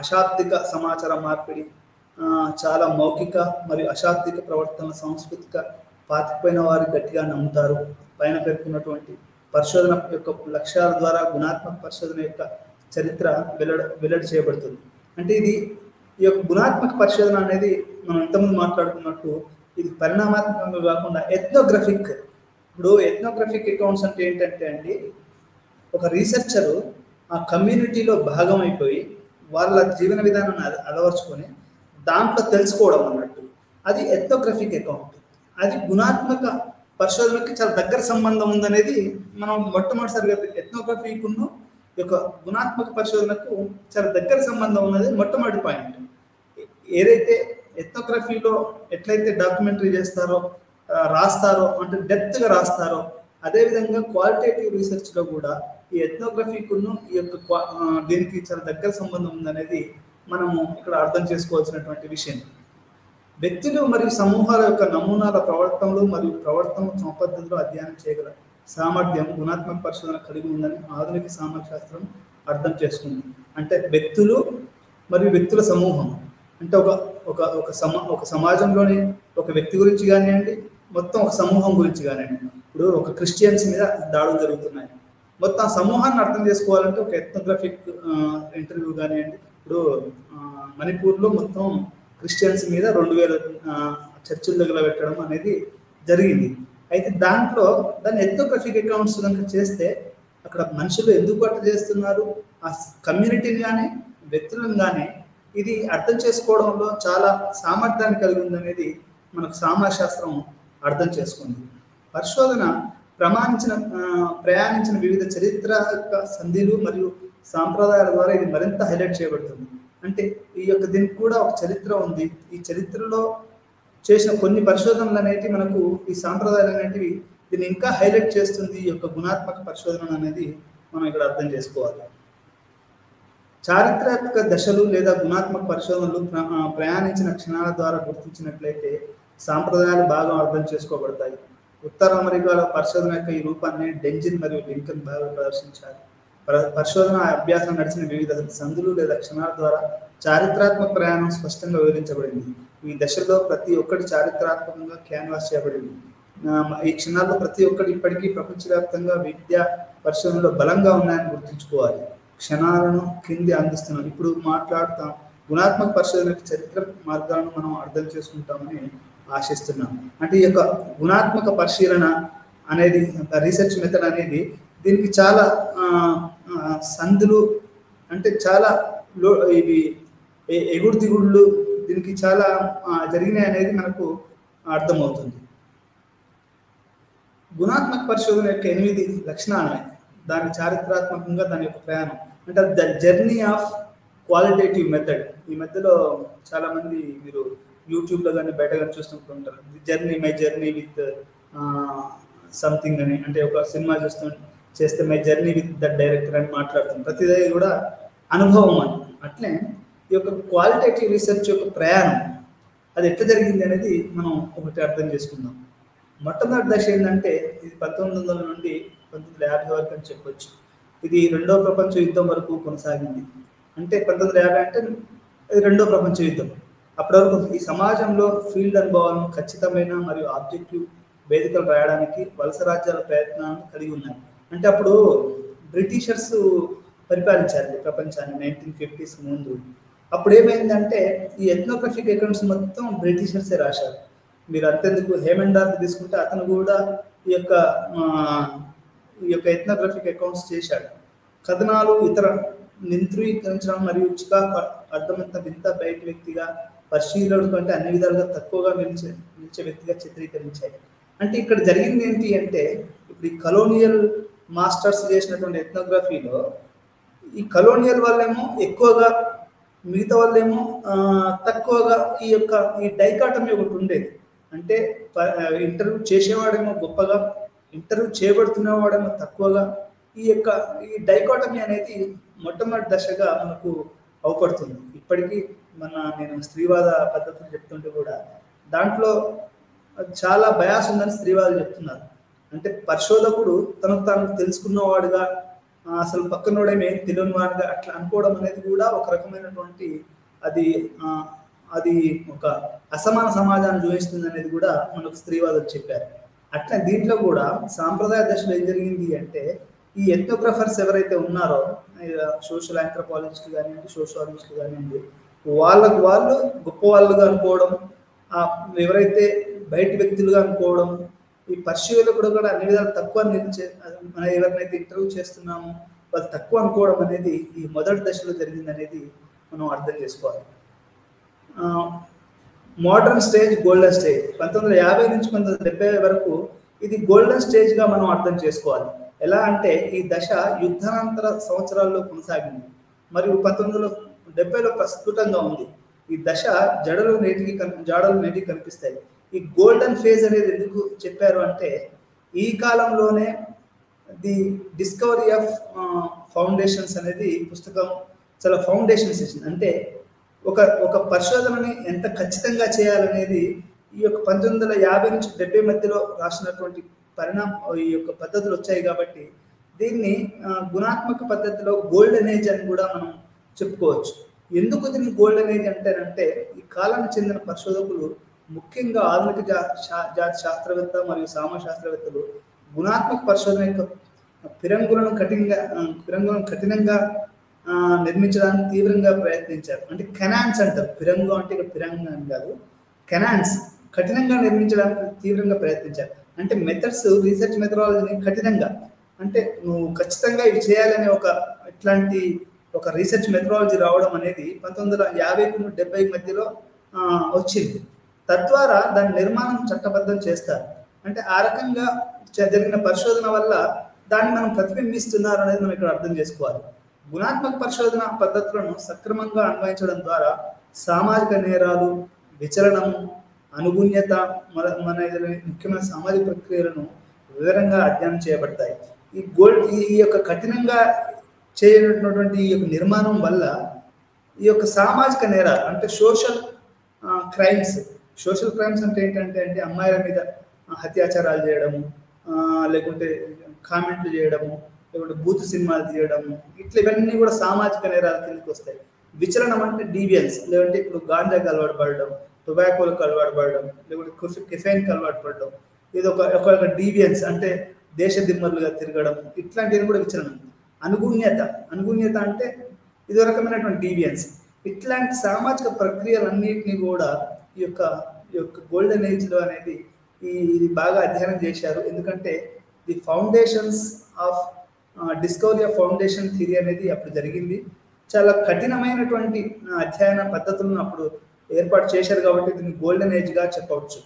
అశాబ్దిక సమాచార మార్పిడి, చాలా మౌఖిక మరియు అశాబ్దిక ప్రవర్తన, సాంస్కృతిక పాతిపోయిన వారు గట్టిగా నమ్ముతారు. పైన పేర్కొన్నటువంటి పరిశోధన యొక్క లక్ష్యాల ద్వారా గుణాత్మక పరిశోధన యొక్క చరిత్ర వెల్లడి చేయబడుతుంది. అంటే ఇది ఈ యొక్క గుణాత్మక పరిశోధన అనేది మనం ఇంతకుముందు మాట్లాడుకున్నట్టు ఇది పరిణామాత్మకంగా కాకుండా ఎథ్నోగ్రఫిక్. ఇప్పుడు ఎథ్నోగ్రఫిక్ అకౌంట్స్ అంటే ఏంటంటే అండి, ఒక రీసెర్చరు ఆ కమ్యూనిటీలో భాగమైపోయి వాళ్ళ జీవన విధానాన్ని అలవర్చుకొని దాంట్లో తెలుసుకోవడం అన్నట్టు, అది ఎథ్నోగ్రఫిక్ అకౌంట్. అది గుణాత్మక పరిశోధనకి చాలా దగ్గర సంబంధం ఉందనేది మనం మొట్టమొదటిసారిగా ఎథ్నోగ్రఫీకును యొక్క గుణాత్మక పరిశోధనకు చాలా దగ్గర సంబంధం ఉన్నది మొట్టమొదటి పాయింట్. ఏదైతే ఎథ్నోగ్రఫీలో ఎట్లయితే డాక్యుమెంటరీ చేస్తారో, రాస్తారో, అంటే డెప్త్గా రాస్తారో, అదేవిధంగా క్వాలిటేటివ్ రీసెర్చ్లో కూడా ఈ ఎథ్నోగ్రఫీకును ఈ యొక్క దీనికి చాలా దగ్గర సంబంధం ఉందనేది మనము ఇక్కడ అర్థం చేసుకోవాల్సినటువంటి విషయం. వ్యక్తులు మరియు సమూహాల యొక్క నమూనాల ప్రవర్తనలు మరియు ప్రవర్తన పద్ధతిలో అధ్యయనం చేయగల సామర్థ్యం గుణాత్మక పరిశోధన కలిగి ఉందని ఆధునిక సమాజ శాస్త్రం అర్థం చేసుకుంది. అంటే వ్యక్తులు మరియు వ్యక్తుల సమూహం అంటే ఒక సమాజంలోని ఒక వ్యక్తి గురించి కానివ్వండి, మొత్తం ఒక సమూహం గురించి కానివ్వండి. ఇప్పుడు ఒక క్రిస్టియన్స్ మీద దాడులు జరుగుతున్నాయి, మొత్తం సమూహాన్ని అర్థం చేసుకోవాలంటే ఒక ఎథ్నోగ్రఫిక్ ఇంటర్వ్యూ కానివ్వండి. ఇప్పుడు మణిపూర్లో మొత్తం క్రిస్టియన్స్ మీద 2000 చర్చిలు తగలబెట్టడం అనేది జరిగింది. అయితే దాన్ని ఎథ్నోగ్రఫిక్ అకౌంట్స్ కనుక చేస్తే అక్కడ మనుషులు ఎందుకు అట్లా చేస్తున్నారు, ఆ కమ్యూనిటీని కానీ వ్యక్తులను కానీ ఇది అర్థం చేసుకోవడంలో చాలా సామర్థ్యాన్ని కలిగి ఉందనేది మనకు సమాజ శాస్త్రం అర్థం చేసుకుంది. పరిశోధన ప్రయాణించిన వివిధ చరిత్రక సంధిలు మరియు సాంప్రదాయాల ద్వారా ఇది మరింత హైలైట్ చేయబడుతుంది. అంటే ఈ యొక్క దీనికి కూడా ఒక చరిత్ర ఉంది. ఈ చరిత్రలో చేసిన కొన్ని పరిశోధనలు అనేవి మనకు ఈ సాంప్రదాయాలు అనేటివి దీన్ని ఇంకా హైలైట్ చేస్తుంది. ఈ యొక్క గుణాత్మక పరిశోధన అనేది మనం ఇక్కడ అర్థం చేసుకోవాలి. చారిత్రాత్మక దశలు లేదా గుణాత్మక పరిశోధనలు ప్రయాణించిన క్షణాల ద్వారా గుర్తించినట్లయితే సాంప్రదాయాలు బాగా అర్థం చేసుకోబడతాయి. ఉత్తర అమెరికాలో పరిశోధన యొక్క ఈ రూపాన్ని డెంజిన్ మరియు లింకన్ బాగా ప్రదర్శించారు. పరిశోధన అభ్యాసం నడిచిన వివిధ సందులు లేదా క్షణాల ద్వారా చారిత్రాత్మక ప్రయాణం స్పష్టంగా వివరించబడింది. ఈ దశలో ప్రతి ఒక్కటి చారిత్రాత్మకంగా క్యాన్వాస్ చేయబడింది. ఈ క్షణాల్లో ప్రతి ఒక్కటి ఇప్పటికీ ప్రపంచవ్యాప్తంగా విద్యా పరిశోధనలో బలంగా ఉన్నాయని గుర్తుంచుకోవాలి. క్షణాలను కింది అందిస్తున్నాం. ఇప్పుడు మాట్లాడుతాం గుణాత్మక పరిశోధనకి చరిత్ర మార్గాలను మనం అర్థం చేసుకుంటామని ఆశిస్తున్నాం. అంటే ఈ యొక్క గుణాత్మక పరిశీలన అనేది రీసెర్చ్ మెథడ్ అనేది దీనికి చాలా సందులు అంటే చాలా ఇవి ఎగుడు దిగుళ్ళు దీనికి చాలా జరిగినాయి అనేది మనకు అర్థమవుతుంది. గుణాత్మక పరిశోధన యొక్క 8 లక్షణాలు, దాని చారిత్రాత్మకంగా దాని యొక్క ప్రయాణం అంటే the journey of qualitative method. ఈ మధ్యలో చాలా మంది మీరు యూట్యూబ్లో కానీ బయట కానీ చూస్తుంటారు, మై జర్నీ విత్ సంథింగ్ అని, అంటే ఒక సినిమా చేస్తే my journey with the director అని మాట్లాడుతుంది. ప్రతిదీ కూడా అనుభవం అని. అట్లే ఈ యొక్క క్వాలిటేటివ్ రీసెర్చ్ యొక్క ప్రయాణం అది ఎట్లా జరిగింది అనేది మనం ఒకటి అర్థం చేసుకుందాం. మొట్టమొదటి దశ ఏంటంటే ఇది 1900 నుండి 1950 వరకు అని చెప్పొచ్చు. ఇది రెండవ ప్రపంచ యుద్ధం వరకు కొనసాగింది. అంటే 1950 అంటే ఇది రెండవ ప్రపంచ యుద్ధం. అప్పటి వరకు ఈ సమాజంలో ఫీల్డ్ అనుభవాలను ఖచ్చితమైన మరియు ఆబ్జెక్టివ్ వేదికలు రాయడానికి వలస రాజ్యాల ప్రయత్నాలను కలిగి ఉన్నాయి. అంటే అప్పుడు బ్రిటిషర్స్ పరిపాలించారు ప్రపంచాన్ని 1950s ముందు. అప్పుడు ఏమైందంటే ఈ ఎథ్నోగ్రఫిక్ అకౌంట్స్ మొత్తం బ్రిటిషర్సే రాశారు. మీరు అంతెందుకు హేమండార్క్ తీసుకుంటే అతను కూడా ఈ యొక్క ఎథ్నోగ్రఫిక్ అకౌంట్స్ చేశాడు. కథనాలు ఇతర నియంత్రించడం మరియు చికాకు అర్థమంత వింత బయట వ్యక్తిగా పరిశీలకుడు కంటే అన్ని విధాలుగా తక్కువగా నిలిచే వ్యక్తిగా చిత్రీకరించాయి. అంటే ఇక్కడ జరిగింది ఏంటి అంటే ఇప్పుడు ఈ కలోనియల్ మాస్టర్స్ చేసినటువంటి ఎథ్నోగ్రఫీలో ఈ కలోనియల్ వాళ్ళేమో ఎక్కువగా, మిగతా వాళ్ళేమో తక్కువగా ఈ డైకాటమీ ఒకటి ఉండేది. అంటే ఇంటర్వ్యూ చేసేవాడేమో గొప్పగా, ఇంటర్వ్యూ చేయబడుతున్నవాడేమో తక్కువగా. ఈ డైకాటమీ అనేది మొట్టమొదటి దశగా మనకు అవపడుతుంది. ఇప్పటికీ నేను స్త్రీవాద పద్ధతులు చెప్తుంటే కూడా దాంట్లో చాలా బయాస్ ఉందని స్త్రీవాదులు చెప్తున్నారు. అంటే పరిశోధకుడు తనకు తాను తెలుసుకున్నవాడుగా, అసలు పక్కనోడేమో ఏం తెలియని వాడుగా అట్లా అనుకోవడం అనేది కూడా ఒక రకమైనటువంటి అది ఒక అసమాన సమాజాన్ని చూపిస్తుంది అనేది కూడా మనకు స్త్రీవాదులు చెప్పారు. అట్లా దీంట్లో కూడా సాంప్రదాయ దశలో ఏం జరిగింది అంటే ఈ ఎథ్నోగ్రఫర్స్ ఎవరైతే ఉన్నారో, సోషల్ ఆంథ్రోపాలజిస్ట్ కానివ్వండి, సోషియాలజిస్టులు కానివ్వండి, వాళ్ళు గొప్ప వాళ్ళుగా అనుకోవడం, ఎవరైతే బయట వ్యక్తులుగా అనుకోవడం, ఈ పరిశీలకుడు కూడా అన్ని విధాలు తక్కువ నిలిచే, మనం ఎవరినైతే ఇంటర్వ్యూ చేస్తున్నామో వాళ్ళు తక్కువ అనుకోవడం అనేది ఈ మొదటి దశలో జరిగింది అనేది మనం అర్థం చేసుకోవాలి. మోడర్న్ స్టేజ్, గోల్డెన్ స్టేజ్ 1950 నుంచి 1970 వరకు ఇది గోల్డెన్ స్టేజ్గా మనం అర్థం చేసుకోవాలి. ఎలా అంటే ఈ దశ యుద్ధానంతర సంవత్సరాల్లో కొనసాగింది మరియు 1970లో ప్రస్తుతంగా ఉంది. ఈ దశ జాడలు నేటికి కనిపిస్తాయి. ఈ గోల్డెన్ ఫేజ్ అనేది ఎందుకు చెప్పారు అంటే ఈ కాలంలోనే ది డిస్కవరీ ఆఫ్ ఫౌండేషన్స్ అనేది పుస్తకం చాలా ఫౌండేషన్స్ ఇచ్చింది. అంటే ఒక పరిశోధనని ఎంత ఖచ్చితంగా చేయాలనేది ఈ యొక్క 1950 నుంచి 70 మధ్యలో రాసినటువంటి ఈ యొక్క పద్ధతులు వచ్చాయి. కాబట్టి దీన్ని గుణాత్మక పద్ధతిలో గోల్డెన్ ఏజ్ అని కూడా మనం చెప్పుకోవచ్చు. ఎందుకు దీన్ని గోల్డెన్ ఏజ్ అంటారంటే ఈ కాలానికి చెందిన పరిశోధకులు, ముఖ్యంగా ఆధునిక జాతి శాస్త్రవేత్త మరియు సామాజిక శాస్త్రవేత్తలు గుణాత్మక పరిశోధన యొక్క ఫిరంగులను కఠినంగా నిర్మించడానికి తీవ్రంగా ప్రయత్నించారు. అంటే కెనాన్స్ అంటారు. ఫిరంగు అంటే ఇక ఫిరంగు అని కాదు, కెనాన్స్ కఠినంగా నిర్మించడానికి తీవ్రంగా ప్రయత్నించారు. అంటే మెథడ్స్, రీసెర్చ్ మెథడాలజీని కఠినంగా, అంటే నువ్వు ఖచ్చితంగా ఇవి చేయాలనే ఇట్లాంటి ఒక రీసెర్చ్ మెథడాలజీ రావడం అనేది 1950 నుండి 70 మధ్యలో వచ్చింది. తద్వారా దాని నిర్మాణం చట్టబద్ధం చేస్తారు. అంటే ఆ రకంగా జరిగిన పరిశోధన వల్ల దాన్ని మనం ప్రతిబింబిస్తున్నారు అనేది మనం ఇక్కడ అర్థం చేసుకోవాలి. గుణాత్మక పరిశోధన పద్ధతులను సక్రమంగా అన్వయించడం ద్వారా సామాజిక నేరాలు, విచలనము, అనుగుణ్యత మన ముఖ్యమైన సామాజిక ప్రక్రియలను వివరంగా అధ్యయనం చేయబడతాయి. ఈ యొక్క కఠినంగా చేయనటువంటి ఈ యొక్క నిర్మాణం వల్ల ఈ యొక్క సామాజిక నేరాలు అంటే సోషల్ క్రైమ్స్ అంటే ఏంటంటే అమ్మాయిల మీద అత్యాచారాలు చేయడము, లేకుంటే కామెంట్లు చేయడము, లేకుంటే బూత్ సినిమాలు తీయడము, ఇవన్నీ కూడా సామాజిక నేరాల కిందకి వస్తాయి. విచలనం అంటే డీవియన్స్, లేదంటే ఇప్పుడు గాంజాకి అలవాటు పడడం, టొబాకోలకు అలవాటు పడడం, లేకుంటే కెఫైన్కి అలవాటు పడడం, ఇది ఒక డీవియన్స్ అంటే దేశ దిమ్మరులుగా తిరగడం, ఇట్లాంటివి కూడా విచలనం. అనుగుణ్యత అంటే ఇది ఒక రకమైనటువంటి డీవియన్స్. ఇట్లాంటి సామాజిక ప్రక్రియలన్నింటినీ కూడా ఈ యొక్క గోల్డెన్ ఏజ్లో అనేది ఇది బాగా అధ్యయనం చేశారు. ఎందుకంటే the foundations of discovery of foundation theory అనేది అప్పుడు జరిగింది. చాలా కఠినమైనటువంటి అధ్యయన పద్ధతులను అప్పుడు ఏర్పాటు చేశారు కాబట్టి దీన్ని గోల్డెన్ ఏజ్గా చెప్పవచ్చు.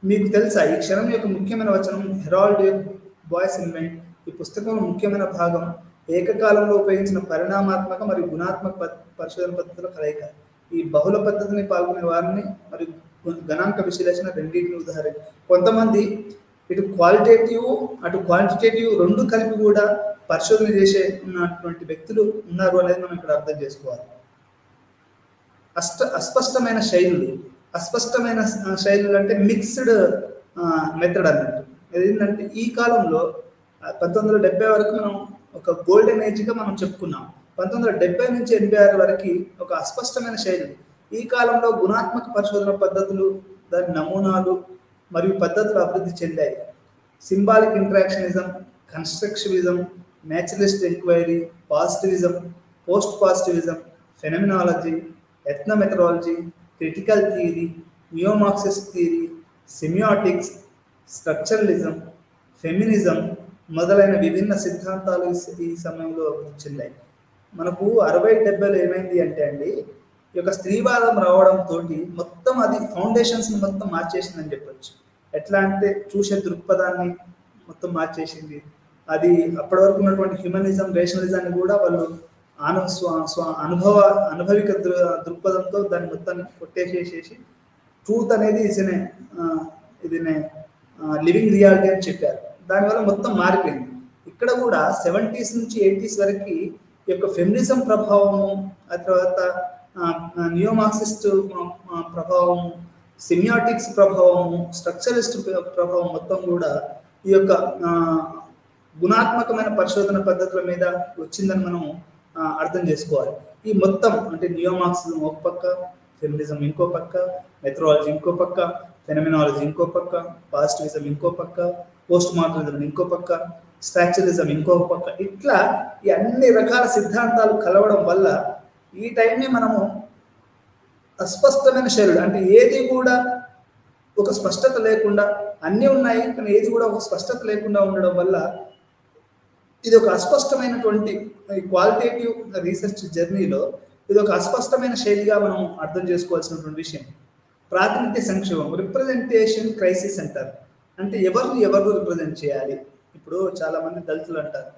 మీకు తెలుసా ఈ క్షణం యొక్క ముఖ్యమైన వచనం హెరాల్డ్ బాయ్స్ ఇన్వెంట్. ఈ పుస్తకంలో ముఖ్యమైన భాగం ఏకకాలంలో ఉపయోగించిన పరిణామాత్మక మరియు గుణాత్మక పరిశోధన పద్ధతుల కలయిక. ఈ బహుళ పద్ధతిని పాల్గొనే వారిని మరియు గణాంక విశ్లేషణ రెండింటిని ఉదాహరణ. కొంతమంది ఇటు క్వాలిటేటివ్ అటు క్వాంటిటేటివ్ రెండు కలిపి కూడా పరిశోధన చేసే ఉన్నటువంటి వ్యక్తులు ఉన్నారు అనేది మనం ఇక్కడ అర్థం చేసుకోవాలి. అస్పష్టమైన శైలులు అంటే మిక్స్డ్ మెథడ్ అన్నట్టు. ఏంటంటే ఈ కాలంలో 1970 వరకు మనం ఒక గోల్డెన్ ఏజ్గా మనం చెప్పుకున్నాం. 1970 నుంచి 86 వరకు ఒక అస్పష్టమైన శైలులు. ఈ కాలంలో గుణాత్మక పరిశోధన పద్ధతులు, దాని నమూనాలు మరియు పద్ధతులు అభివృద్ధి చెందాయి. Symbolic interactionism, constructivism, naturalist inquiry, positivism, post positivism, phenomenology, ethnomethodology, critical theory, neo Marxist theory, semiotics, structuralism, feminism మొదలైన విభిన్న సిద్ధాంతాలు ఈ సమయంలో చెందాయి. మనకు 60-70లో ఏమైంది అంటే అండి, ఈ యొక్క స్త్రీవాదం రావడంతో మొత్తం అది ఫౌండేషన్స్ మొత్తం మార్చేసిందని చెప్పొచ్చు. ఎట్లా అంటే చూసే దృక్పథాన్ని మొత్తం మార్చేసింది. అది అప్పటి వరకు ఉన్నటువంటి హ్యూమనిజం, రేషనలిజాన్ని కూడా వాళ్ళు అనుభవిక దృక్పథంతో దాన్ని మొత్తాన్ని కొట్టేసేసేసి ట్రూత్ అనేది ఇదినే లివింగ్ రియాలిటీ అని చెప్పారు. దానివల్ల మొత్తం మారిపోయింది. ఇక్కడ కూడా 70s నుంచి 80s వరకు ఈ యొక్క ఫెమినిజం ప్రభావము, ఆ తర్వాత నియోమార్క్సిస్ట్ ప్రభావము, సెమియాటిక్స్ ప్రభావము, స్ట్రక్చరిస్ట్ ప్రభావం మొత్తం కూడా ఈ యొక్క గుణాత్మకమైన పరిశోధన పద్ధతుల మీద వచ్చిందని మనం అర్థం చేసుకోవాలి. ఈ మొత్తం అంటే నియోమార్క్సిజం ఒక పక్క, ఫెమినిజం ఇంకో పక్క, మెథడాలజీ ఇంకో పక్క, ఫెనమినాలజీ ఇంకో పక్క, పాజిటివిజం ఇంకో పక్క, పోస్ట్ మార్టరిజం ఇంకో పక్క, స్ట్రక్చరలిజం ఇంకో పక్క, ఇట్లా ఈ అన్ని రకాల సిద్ధాంతాలు కలవడం వల్ల ఈ టైంని మనము అస్పష్టమైన శైలులు అంటే ఏది కూడా ఒక స్పష్టత లేకుండా, అన్నీ ఉన్నాయి కానీ ఏది కూడా ఒక స్పష్టత లేకుండా ఉండడం వల్ల ఇది ఒక అస్పష్టమైనటువంటి క్వాలిటేటివ్ రీసెర్చ్ జర్నీలో ఇది ఒక అస్పష్టమైన శైలిగా మనం అర్థం చేసుకోవాల్సినటువంటి విషయం. ప్రాతినిధ్య సంక్షోభం, రిప్రజెంటేషన్ క్రైసిస్ అంటారు. అంటే ఎవరు రిప్రజెంట్ చేయాలి. ఇప్పుడు చాలా మంది దళితులు అంటారు,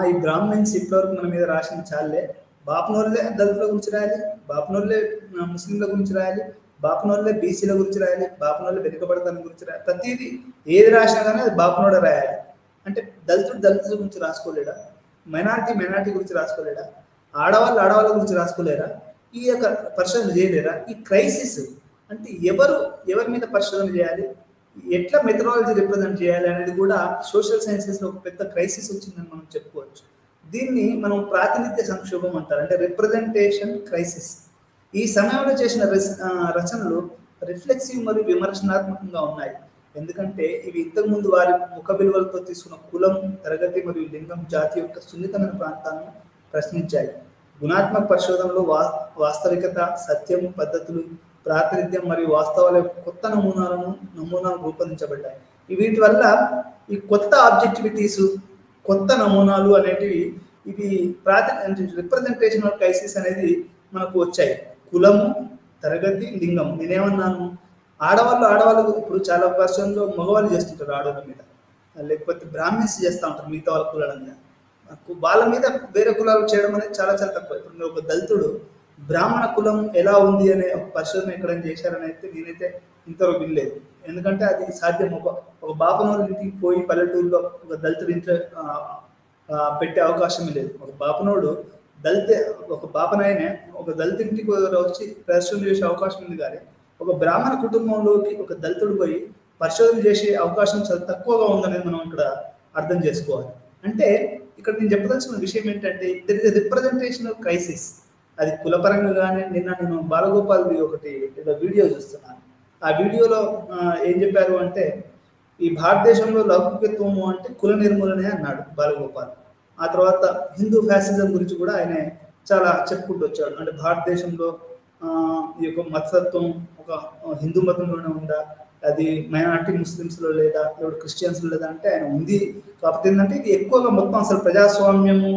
ఈ బ్రాహ్మణ్స్ ఇప్పటివరకు మన మీద రాసిన చాలే, బాపనోళ్ళే దళితుల గురించి రాయాలి, బాపనోళ్ళే ముస్లింల గురించి రాయాలి, బాపనోళ్ళే బీసీల గురించి రాయాలి, బాపనోళ్ళే వెనుకబడతాని గురించి రాయాలి. ప్రతిదీ ఏది రాసినా కానీ అది బాపనోడే రాయాలి. అంటే దళితుల గురించి రాసుకోలేడా, మైనారిటీ గురించి రాసుకోలేడా, ఆడవాళ్ళ గురించి రాసుకోలేరా, ఈ యొక్క పరిశోధన చేయలేరా? ఈ క్రైసిస్ అంటే ఎవరి మీద పరిశోధన చేయాలి, ఎట్లా మెథడాలజీ రిప్రజెంట్ చేయాలి అనేది కూడా సోషల్ సైన్సెస్లో ఒక పెద్ద క్రైసిస్ వచ్చిందని మనం చెప్పుకోవచ్చు. దీన్ని మనం ప్రాతినిధ్య సంక్షోభం అంటారు, అంటే రిప్రజెంటేషన్ క్రైసిస్. ఈ సమయంలో చేసిన రచనలు రిఫ్లెక్సివ్ మరియు విమర్శనాత్మకంగా ఉన్నాయి. ఎందుకంటే ఇవి ఇంతకుముందు వారి ముఖ విలువలతో తీసుకున్న కులం, తరగతి మరియు లింగం, జాతి యొక్క సున్నితమైన ప్రాంతాలను ప్రశ్నించాయి. గుణాత్మక పరిశోధనలో వాస్తవికత, సత్యం, పద్ధతులు, ప్రాతినిధ్యం మరియు వాస్తవాల యొక్క కొత్త నమూనాలు రూపొందించబడ్డాయి. వీటి వల్ల ఈ కొత్త ఆబ్జెక్టివిటీస్, కొత్త నమూనాలు అనేటివి ఇవి రిప్రజెంటేషనల్ క్రైసిస్ అనేది మనకు వచ్చాయి. కులము, తరగతి, లింగం. నేనేమన్నాను, ఆడవాళ్ళు ఇప్పుడు చాలా పరిశోధనలో మగవాళ్ళు చేస్తుంటారు ఆడవాళ్ళ మీద, లేకపోతే బ్రాహ్మిన్స్ చేస్తూ ఉంటారు మిగతా వాళ్ళ కులాల మీద. వాళ్ళ మీద వేరే కులాలు చేయడం అనేది చాలా చాలా తక్కువ. ఇప్పుడు ఒక దళితుడు బ్రాహ్మణ కులం ఎలా ఉంది అనే ఒక పరిశోధన ఎక్కడైనా చేశారని అయితే నేనైతే ఇంతవరకు వినలేదు. ఎందుకంటే అది సాధ్యం. ఒక బాపనోళ్ళ ఇంటికి పోయి పల్లెటూరులో ఒక దళితుడి ఇంట్లో పెట్టే అవకాశమే లేదు. ఒక బాపనోడు ఒక బాపనైనే ఒక దళిత ఇంటికి వచ్చి పరిశోధన చేసే అవకాశం ఉంది. కానీ ఒక బ్రాహ్మణ కుటుంబంలోకి ఒక దళితుడు పోయి పరిశోధన చేసే అవకాశం చాలా తక్కువగా ఉందనేది మనం ఇక్కడ అర్థం చేసుకోవాలి. అంటే ఇక్కడ నేను చెప్పదలసిన విషయం ఏంటంటే there is a representational crisis. అది కులపరంగా కానీ నేను బాలగోపాల్ది ఒకటి వీడియో చూస్తున్నాను. ఆ వీడియోలో ఏం చెప్పారు అంటే ఈ భారతదేశంలో లౌకికత్వము అంటే కుల నిర్మూలనే అన్నాడు బాలగోపాల్. ఆ తర్వాత హిందూ ఫ్యాసిజం గురించి కూడా ఆయన చాలా చెప్పుకుంటూ వచ్చాడు. అంటే భారతదేశంలో ఈ యొక్క మతతత్వం ఒక హిందూ మతంలోనే ఉందా, అది మైనారిటీ ముస్లిమ్స్లో లేదా, లేదా క్రిస్టియన్స్లో లేదా అంటే ఆయన ఉంది. కాకపోతే ఏంటంటే ఇది ఎక్కువగా మొత్తం అసలు ప్రజాస్వామ్యము,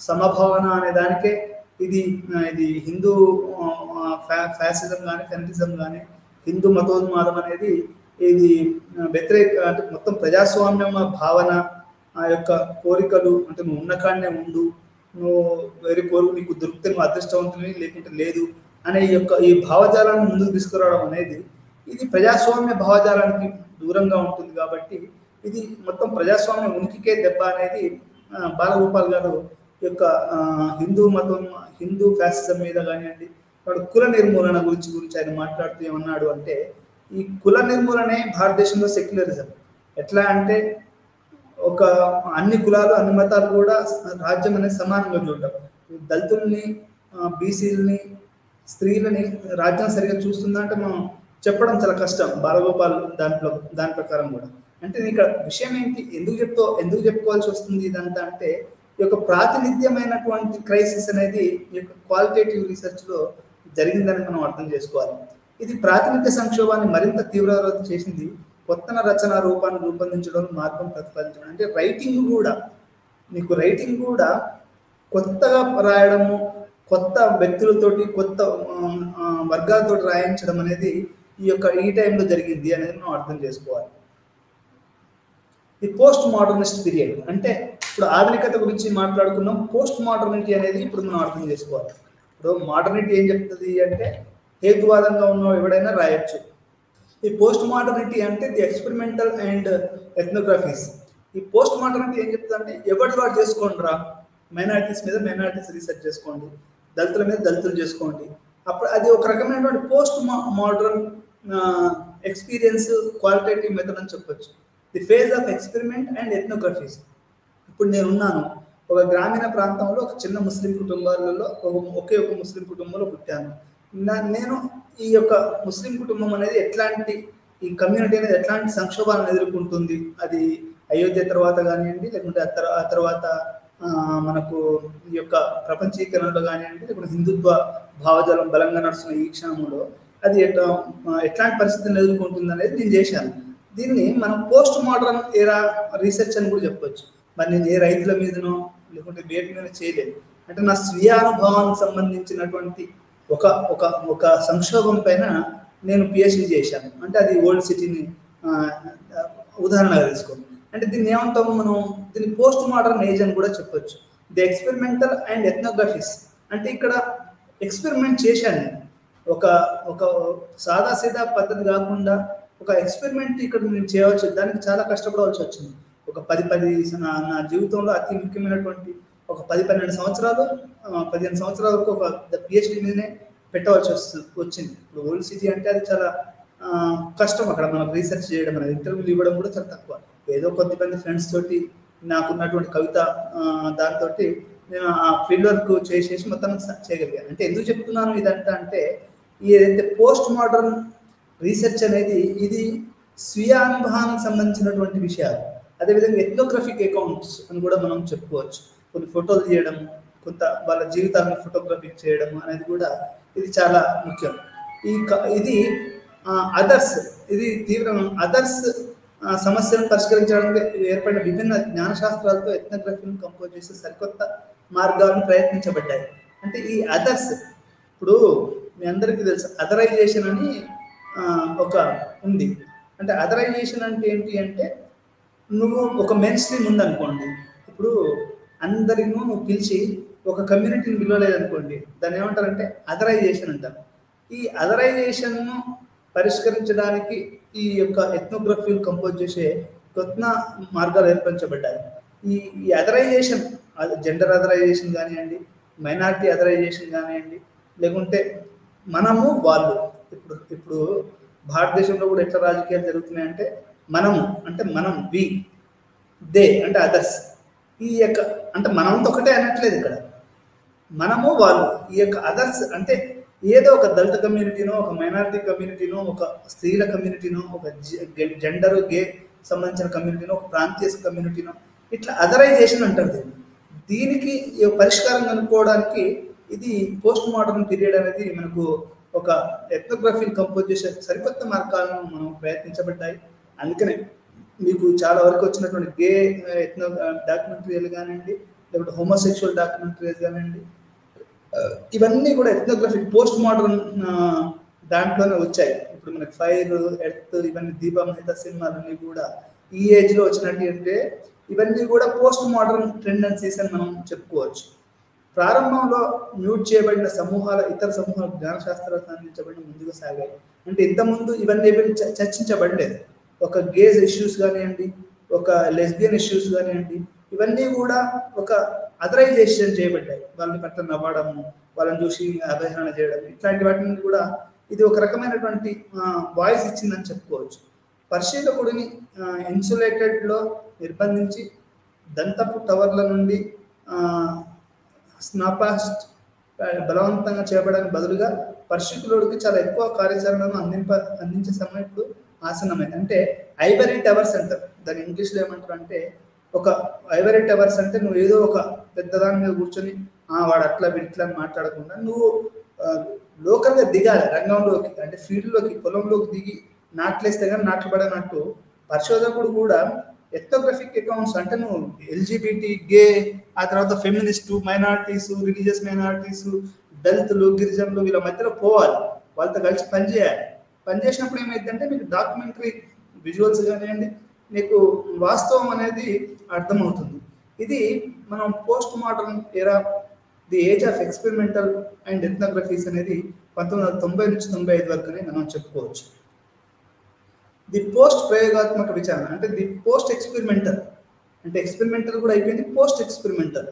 సమభావన అనే దానికే ఇది ఇది హిందూ ఫ్యాసిజం కానీ ఫెమినిజం కానీ హిందూ మతోన్మాదం అనేది ఇది వ్యతిరేక అంటే మొత్తం ప్రజాస్వామ్యం భావన ఆ యొక్క కోరికలు అంటే నువ్వు ఉన్న కాడనే ఉండు, నువ్వు వేరే కోరిక నీకు దొరికితే నువ్వు అదృష్టవంతుని లేకుంటే లేదు అనే ఈ భావజాలాన్ని ముందుకు తీసుకురావడం అనేది ఇది ప్రజాస్వామ్య భావజాలానికి దూరంగా ఉంటుంది. కాబట్టి ఇది మొత్తం ప్రజాస్వామ్య ఉనికికే దెబ్బ అనేది బాలగోపాల్ గారు యొక్క హిందూ మతం హిందూ ఫ్యాసిజం మీద కానివ్వండి, వాడు కుల నిర్మూలన గురించి ఆయన మాట్లాడుతూ ఏమన్నాడు అంటే ఈ కుల నిర్మూలనే భారతదేశంలో సెక్యులరిజం. ఎట్లా అంటే ఒక అన్ని కులాలు అన్ని మతాలు కూడా రాజ్యం అనేది సమానంగా చూడటం, దళితుల్ని బీసీలని స్త్రీలని రాజ్యం సరిగ్గా చూస్తుందంటే మనం చెప్పడం చాలా కష్టం. బాలగోపాల్ దాని ప్రకారం కూడా అంటే ఇక్కడ విషయం ఏంటి, ఎందుకు చెప్పుకోవాల్సి వస్తుంది ఇదంతా అంటే ఈ యొక్క ప్రాతినిధ్యమైనటువంటి క్రైసిస్ అనేది ఈ యొక్క క్వాలిటేటివ్ రీసెర్చ్ లో జరిగిందని మనం అర్థం చేసుకోవాలి. ఇది ప్రాతినిధ్య సంక్షోభాన్ని మరింత తీవ్రతరం చేసింది. కొత్త రచన రూపాన్ని రూపొందించడం, మార్గం ప్రతిపాదించడం అంటే రైటింగ్ కూడా కొత్తగా రాయడము, కొత్త వ్యక్తులతోటి కొత్త వర్గాలతో రాయించడం అనేది ఈ టైంలో జరిగింది అనేది మనం అర్థం చేసుకోవాలి. ఈ పోస్ట్ మోడర్నిస్ట్ పీరియడ్ అంటే ఇప్పుడు ఆధునికత గురించి మాట్లాడుకున్నాం, పోస్ట్ మోడర్నిటీ అనేది ఇప్పుడు మనం అర్థం చేసుకోవాలి. ఇప్పుడు మోడర్నిటీ ఏం చెప్తుంది అంటే హేతువాదంగా ఉన్న ఎవడైనా రాయొచ్చు. ఈ పోస్ట్ మోడర్నిటీ అంటే ది ఎక్స్పెరిమెంటల్ అండ్ ఎథ్నోగ్రఫీస్. ఈ పోస్ట్ మోడర్నిటీ ఏం చెప్తుంది అంటే ఎవరి వాడు చేసుకోండి రా, మైనారిటీస్ మీద మైనారిటీస్ రీసెర్చ్ చేసుకోండి, దళితుల మీద దళితులు చేసుకోండి. అప్పుడు అది ఒక రకమైనటువంటి post modern experience qualitative method అని చెప్పొచ్చు. The phase of experiment and ethnographies. ఇప్పుడు నేనున్నాను ఒక గ్రామీణ ప్రాంతంలో ఒక చిన్న ముస్లిం కుటుంబాలలో ఒకే ఒక ముస్లిం కుటుంబంలో పుట్టాను. నేను ఈ యొక్క ముస్లిం కుటుంబం అనేది ఈ కమ్యూనిటీ అనేది ఎట్లాంటి సంక్షోభాలను ఎదుర్కొంటుంది, అది అయోధ్య తర్వాత కానివ్వండి, లేకుంటే ఆ తర్వాత మనకు ఈ యొక్క ప్రపంచీకరణలో కానివ్వండి, లేకుంటే హిందుత్వ భావజాలం బలంగా నడుస్తున్న ఈ క్షణంలో అది ఎట్లాంటి పరిస్థితులను ఎదుర్కొంటుంది అనేది నేను చేశాను. దీన్ని మనం పోస్ట్ మోడర్న్ ఏరా రీసెర్చ్ అని కూడా చెప్పొచ్చు. మరి నేను ఏ రైతుల మీదనో లేకుంటే వేటి మీద చేయలేదు, అంటే నా స్వీయ అనుభవానికి సంబంధించినటువంటి ఒక సంక్షోభం పైన నేను పిహెచ్డి చేశాను. అంటే అది ఓల్డ్ సిటీని ఉదాహరణగా తీసుకోండి. అంటే దీన్ని ఏమంటాము మనం, దీన్ని పోస్ట్ మోడర్న్ ఏజ్ అని కూడా చెప్పొచ్చు. ది ఎక్స్పెరిమెంటల్ అండ్ ఎథ్నోగ్రఫీస్ అంటే ఇక్కడ ఎక్స్పెరిమెంట్ చేశాను నేను, ఒక సాదాసీదా పద్ధతి కాకుండా ఒక ఎక్స్పెరిమెంట్ ఇక్కడ నేను చేయవచ్చు. దానికి చాలా కష్టపడవలసి వచ్చింది. ఒక 10 నా జీవితంలో అతి ముఖ్యమైనటువంటి ఒక 10-12 సంవత్సరాలు 15 సంవత్సరాల వరకు ఒక పిహెచ్డి మీదనే పెట్టవలసి వచ్చింది. ఇప్పుడు ఓల్డ్ సిటీ అంటే అది చాలా కష్టం, అక్కడ మనం రీసెర్చ్ చేయడం అనేది, ఇంటర్వ్యూలు ఇవ్వడం కూడా చాలా తక్కువ. ఏదో కొద్దిమంది ఫ్రెండ్స్ తోటి నాకున్నటువంటి కవిత దాంతో నేను ఆ ఫీల్డ్ వర్క్ చేసేసి మొత్తం చేయగలిగాను. అంటే ఎందుకు చెప్తున్నాను ఇదంతా అంటే ఏదైతే పోస్ట్ మోడర్న్ రీసెర్చ్ అనేది ఇది స్వీయ అనుభవానికి సంబంధించినటువంటి విషయాలు. అదేవిధంగా ఎథ్నోగ్రఫిక్ అకౌంట్స్ అని కూడా మనం చెప్పుకోవచ్చు. కొన్ని ఫోటోలు తీయడం, కొంత వాళ్ళ జీవితాలను ఫోటోగ్రఫిక్ చేయడం అనేది కూడా ఇది చాలా ముఖ్యం. ఇది అదర్స్, ఇది తీవ్రంగా అదర్స్ సమస్యలను పరిష్కరించడానికి ఏర్పడిన విభిన్న జ్ఞానశాస్త్రాలతో ఎథ్నోగ్రఫీని కంపోజ్ చేసే సరికొత్త మార్గాలను ప్రయత్నించబడ్డాయి. అంటే ఈ అదర్స్, ఇప్పుడు మీ అందరికీ తెలుసు అదరైజేషన్ అని ఒక ఉంది. అంటే అదరైజేషన్ అంటే ఏంటి అంటే నువ్వు ఒక మెయిన్ స్ట్రీమ్ ఉందనుకోండి, ఇప్పుడు అందరినీ నువ్వు పిలిచి ఒక కమ్యూనిటీని పిలవలేదనుకోండి, దాన్ని ఏమంటారంటే అదరైజేషన్ అంటారు. ఈ అదరైజేషన్ను పరిష్కరించడానికి ఈ యొక్క ఎథ్నోగ్రఫీలు కంపోజ్ చేసే కొత్త మార్గాలు ఏర్పరచబడ్డాయి. ఈ అదరైజేషన్, జెండర్ అదరైజేషన్ కానివ్వండి, మైనారిటీ అదరైజేషన్ కానివ్వండి, లేకుంటే మనము వాళ్ళు, ఇప్పుడు భారతదేశంలో కూడా ఎట్లా రాజకీయాలు జరుగుతున్నాయంటే మనము అంటే మనం, వి, దే అంటే అదర్స్. ఈ యొక్క అంటే మనంతో ఒకటే అనట్లేదు ఇక్కడ, మనము వాళ్ళు. ఈ యొక్క అదర్స్ అంటే ఏదో ఒక దళిత కమ్యూనిటీనో, ఒక మైనారిటీ కమ్యూనిటీనో, ఒక స్త్రీల కమ్యూనిటీనో, ఒక జెండర్ గే సంబంధించిన కమ్యూనిటీనో, ఒక ప్రాంతీయ కమ్యూనిటీనో, ఇట్లా అదరైజేషన్ అంటారు. దీనికి పరిష్కారం కనుక్కోవడానికి ఇది పోస్ట్ మోడర్న్ పీరియడ్ అనేది మనకు ఒక ఎథ్నోగ్రఫీని కంపోజ్ చేసే సరికొత్త మార్గాలను మనం ప్రయత్నించబడ్డాయి. అందుకనే మీకు చాలా వరకు వచ్చినటువంటి గే ఎథ్నో డాక్యుమెంటరీలు కానివ్వండి, లేకపోతే హోమోసెక్షువల్ డాక్యుమెంటరీస్ కానివ్వండి, ఇవన్నీ కూడా ఎథ్నోగ్రఫిక్ పోస్ట్ మోడర్న్ దాంట్లోనే వచ్చాయి. ఇప్పుడు మనకి ఫైర్, ఎర్త్, ఇవన్నీ దీపమహిత సినిమాలన్నీ కూడా ఈ ఏజ్లో వచ్చినట్టు అంటే ఇవన్నీ కూడా పోస్ట్ మోడర్న్ టెండెన్సీస్ అని మనం చెప్పుకోవచ్చు. ప్రారంభంలో మ్యూట్ చేయబడిన సమూహాల ఇతర సమూహాల జ్ఞానశాస్త్రాలకు అందించబడిన ముందుగా సాగాయి. అంటే ఇంతకుముందు ఇవన్నీ చర్చించబడలేదు. ఒక గేజ్ ఇష్యూస్ కానివ్వండి, ఒక లెస్బియన్ ఇష్యూస్ కానివ్వండి, ఇవన్నీ కూడా ఒక అథరైజేషన్ చేయబడ్డాయి. వాళ్ళని పట్ల నవ్వడము, వాళ్ళని చూసి అవహేళన చేయడం, ఇట్లాంటి వాటిని కూడా ఇది ఒక రకమైనటువంటి వాయిస్ ఇచ్చిందని చెప్పుకోవచ్చు. పరిశీలకుడిని ఇన్సులేటెడ్లో నిర్బంధించి దంతపు టవర్ల నుండి స్నాపాస్ట్ బలవంతంగా చేయబడడానికి బదులుగా పరిశీలకుడికి చాలా ఎక్కువ కార్యాచరణను అందించే సమయం ఇప్పుడు ఆసన్నమైంది. అంటే ఐవరీ టవర్స్ అంటారు దాని ఇంగ్లీష్లో. ఏమంటారు అంటే ఒక ఐవరీ టవర్స్ అంటే నువ్వు ఏదో ఒక పెద్దదాని మీద కూర్చొని వాడు అట్లా వీటిట్లా అని మాట్లాడకుండా నువ్వు లోకల్గా దిగాలి రంగంలోకి, అంటే ఫీల్డ్లోకి, పొలంలోకి దిగి నాట్లేస్తే కానీ నాట్లు పడనట్టు పరిశోధకుడు కూడా ఎథ్నోగ్రఫిక్ అకౌంట్స్ అంటే నువ్వు ఎల్జిబిటి, గే, ఆ తర్వాత ఫెమినిస్టు, మైనారిటీస్, రిలీజియస్ మైనారిటీస్, దళితులు, గిరిజనులు వీళ్ళ మధ్యలో పోవాలి, వాళ్ళతో కలిసి పనిచేయాలి. పనిచేసినప్పుడు ఏమైందంటే మీకు డాక్యుమెంటరీ విజువల్స్ కానివ్వండి, మీకు వాస్తవం అనేది అర్థమవుతుంది. ఇది మనం post modern era, the age of experimental and ethnographies అనేది 1990 నుంచి 95 వరకునే మనం చెప్పుకోవచ్చు. ది పోస్ట్ ప్రయోగాత్మక విచారణ అంటే ది పోస్ట్ ఎక్స్పెరిమెంటల్, అంటే ఎక్స్పెరిమెంటల్ కూడా అయిపోయింది, పోస్ట్ ఎక్స్పెరిమెంటల్.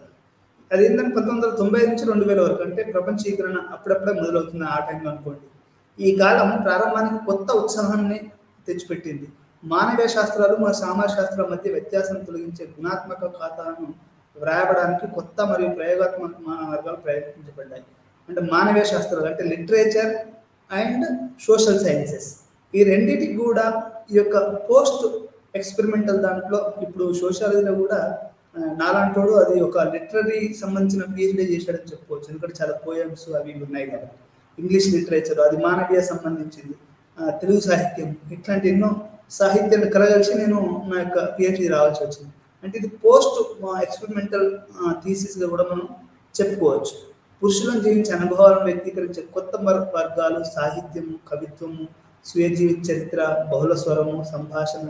అది ఏంటంటే 1990 నుంచి 2000 వరకు, అంటే ప్రపంచీకరణ అప్పుడప్పుడే మొదలవుతుంది ఆ టైంలో అనుకోండి. ఈ కాలం ప్రారంభానికి కొత్త ఉత్సాహాన్ని తెచ్చిపెట్టింది. మానవీయ శాస్త్రాలు మరియు సామాజిక శాస్త్రాల మధ్య వ్యత్యాసం తొలగించే గుణాత్మక ఖాతాను వ్రాయబడానికి కొత్త మరియు ప్రయోగాత్మక మార్గాలు ప్రయత్నించబడ్డాయి. అంటే మానవీయ శాస్త్రాలు అంటే లిటరేచర్ అండ్ సోషల్ సైన్సెస్, ఈ రెండింటికి కూడా ఈ యొక్క పోస్ట్ ఎక్స్పెరిమెంటల్ దాంట్లో ఇప్పుడు సోషాలజీలో కూడా నాలాంటోడు అది ఒక లిటరరీ సంబంధించిన పిహెచ్డీ చేశాడని చెప్పుకోవచ్చు. ఎందుకంటే చాలా పోయమ్స్ అవి ఉన్నాయి కాబట్టి. ఇంగ్లీష్ లిటరేచర్ అది మానవీయ సంబంధించింది, తెలుగు సాహిత్యం, ఇట్లాంటి ఎన్నో సాహిత్యాన్ని కలగలిసి నేను నా యొక్క పిహెచ్డీ రావాల్సి వచ్చింది. అంటే ఇది పోస్ట్ ఎక్స్పెరిమెంటల్ థీసిస్గా కూడా మనం చెప్పుకోవచ్చు. పురుషులను జీవించే అనుభవాలను వ్యక్తీకరించే కొత్త వర్గాలు సాహిత్యము, కవిత్వము, స్వీయ జీవిత చరిత్ర, బహుళ స్వరము, సంభాషణ,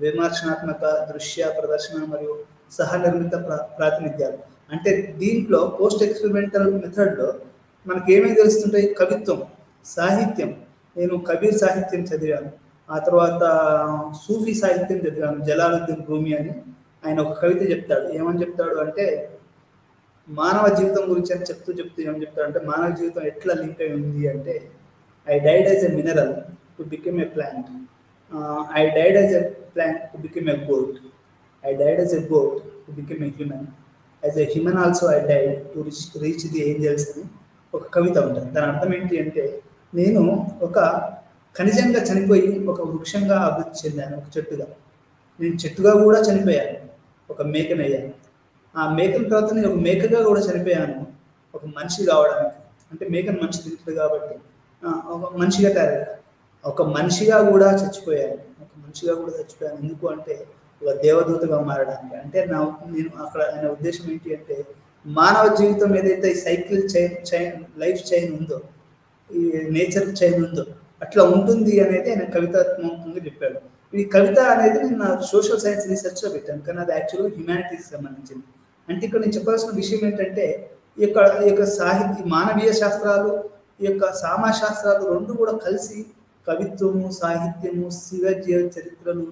విమర్శనాత్మక, దృశ్య ప్రదర్శన మరియు సహనిర్మిత ప్రాతినిధ్యాలు. అంటే దీంట్లో పోస్ట్ ఎక్స్పెరిమెంటల్ మెథడ్లో మనకి ఏమేమి తెలుస్తుంటాయి? కవిత్వం, సాహిత్యం. నేను కబీర్ సాహిత్యం చదివాను, ఆ తర్వాత సూఫీ సాహిత్యం చదివాను. జలాలుద్దీన్ రూమి అని ఆయన ఒక కవిత చెప్తాడు. ఏమని చెప్తాడు అంటే మానవ జీవితం గురించి అని చెప్తూ ఏమని చెప్తాడు అంటే మానవ జీవితం ఎట్లా లింక్ అయి ఉంది అంటే I died as a mineral to become a plant, I died as a plant to become a goat, I died as a goat to become a human, as a human also I died to reach the angels అని ఒక కవిత ఉంటుంది. దాని అర్థం ఏంటి అంటే నేను ఒక ఖనిజంగా చనిపోయి ఒక వృక్షంగా అభివృద్ధి చెందాను, ఒక చెట్టుగా. నేను చెట్టుగా కూడా చనిపోయాను, ఒక మేకనయ్యాను. ఆ మేకల తర్వాత నేను ఒక మేకగా కూడా చనిపోయాను ఒక మనిషి కావడానికి. అంటే మేకను మనిషి తింటుంది కాబట్టి ఒక మనిషిగా తయారయ్యాను, ఒక మనిషిగా కూడా చచ్చిపోయాను, ఎందుకు అంటే ఒక దేవదూతగా మారడానికి. అంటే నేను అక్కడ ఆయన ఉద్దేశం ఏంటి అంటే మానవ జీవితం ఏదైతే ఈ సైకిల్ లైఫ్ చైన్ ఉందో, ఈ నేచర్ చైన్ ఉందో అట్లా ఉంటుంది అనేది ఆయన కవితాత్మకంగా చెప్పాడు. ఈ కవిత అనేది నేను నా సోషల్ సైన్స్ రీసెర్చ్లో పెట్టాను, కానీ అది యాక్చువల్గా హ్యుమానిటీస్కి సంబంధించింది. అంటే ఇక్కడ నేను చెప్పాల్సిన విషయం ఏంటంటే ఈ యొక్క సాహిత్య, మానవీయ శాస్త్రాలు, ఈ యొక్క సామాజిక శాస్త్రాలు రెండు కూడా కలిసి కవిత్వము, సాహిత్యము, స్వీయ జీవిత చరిత్రలు,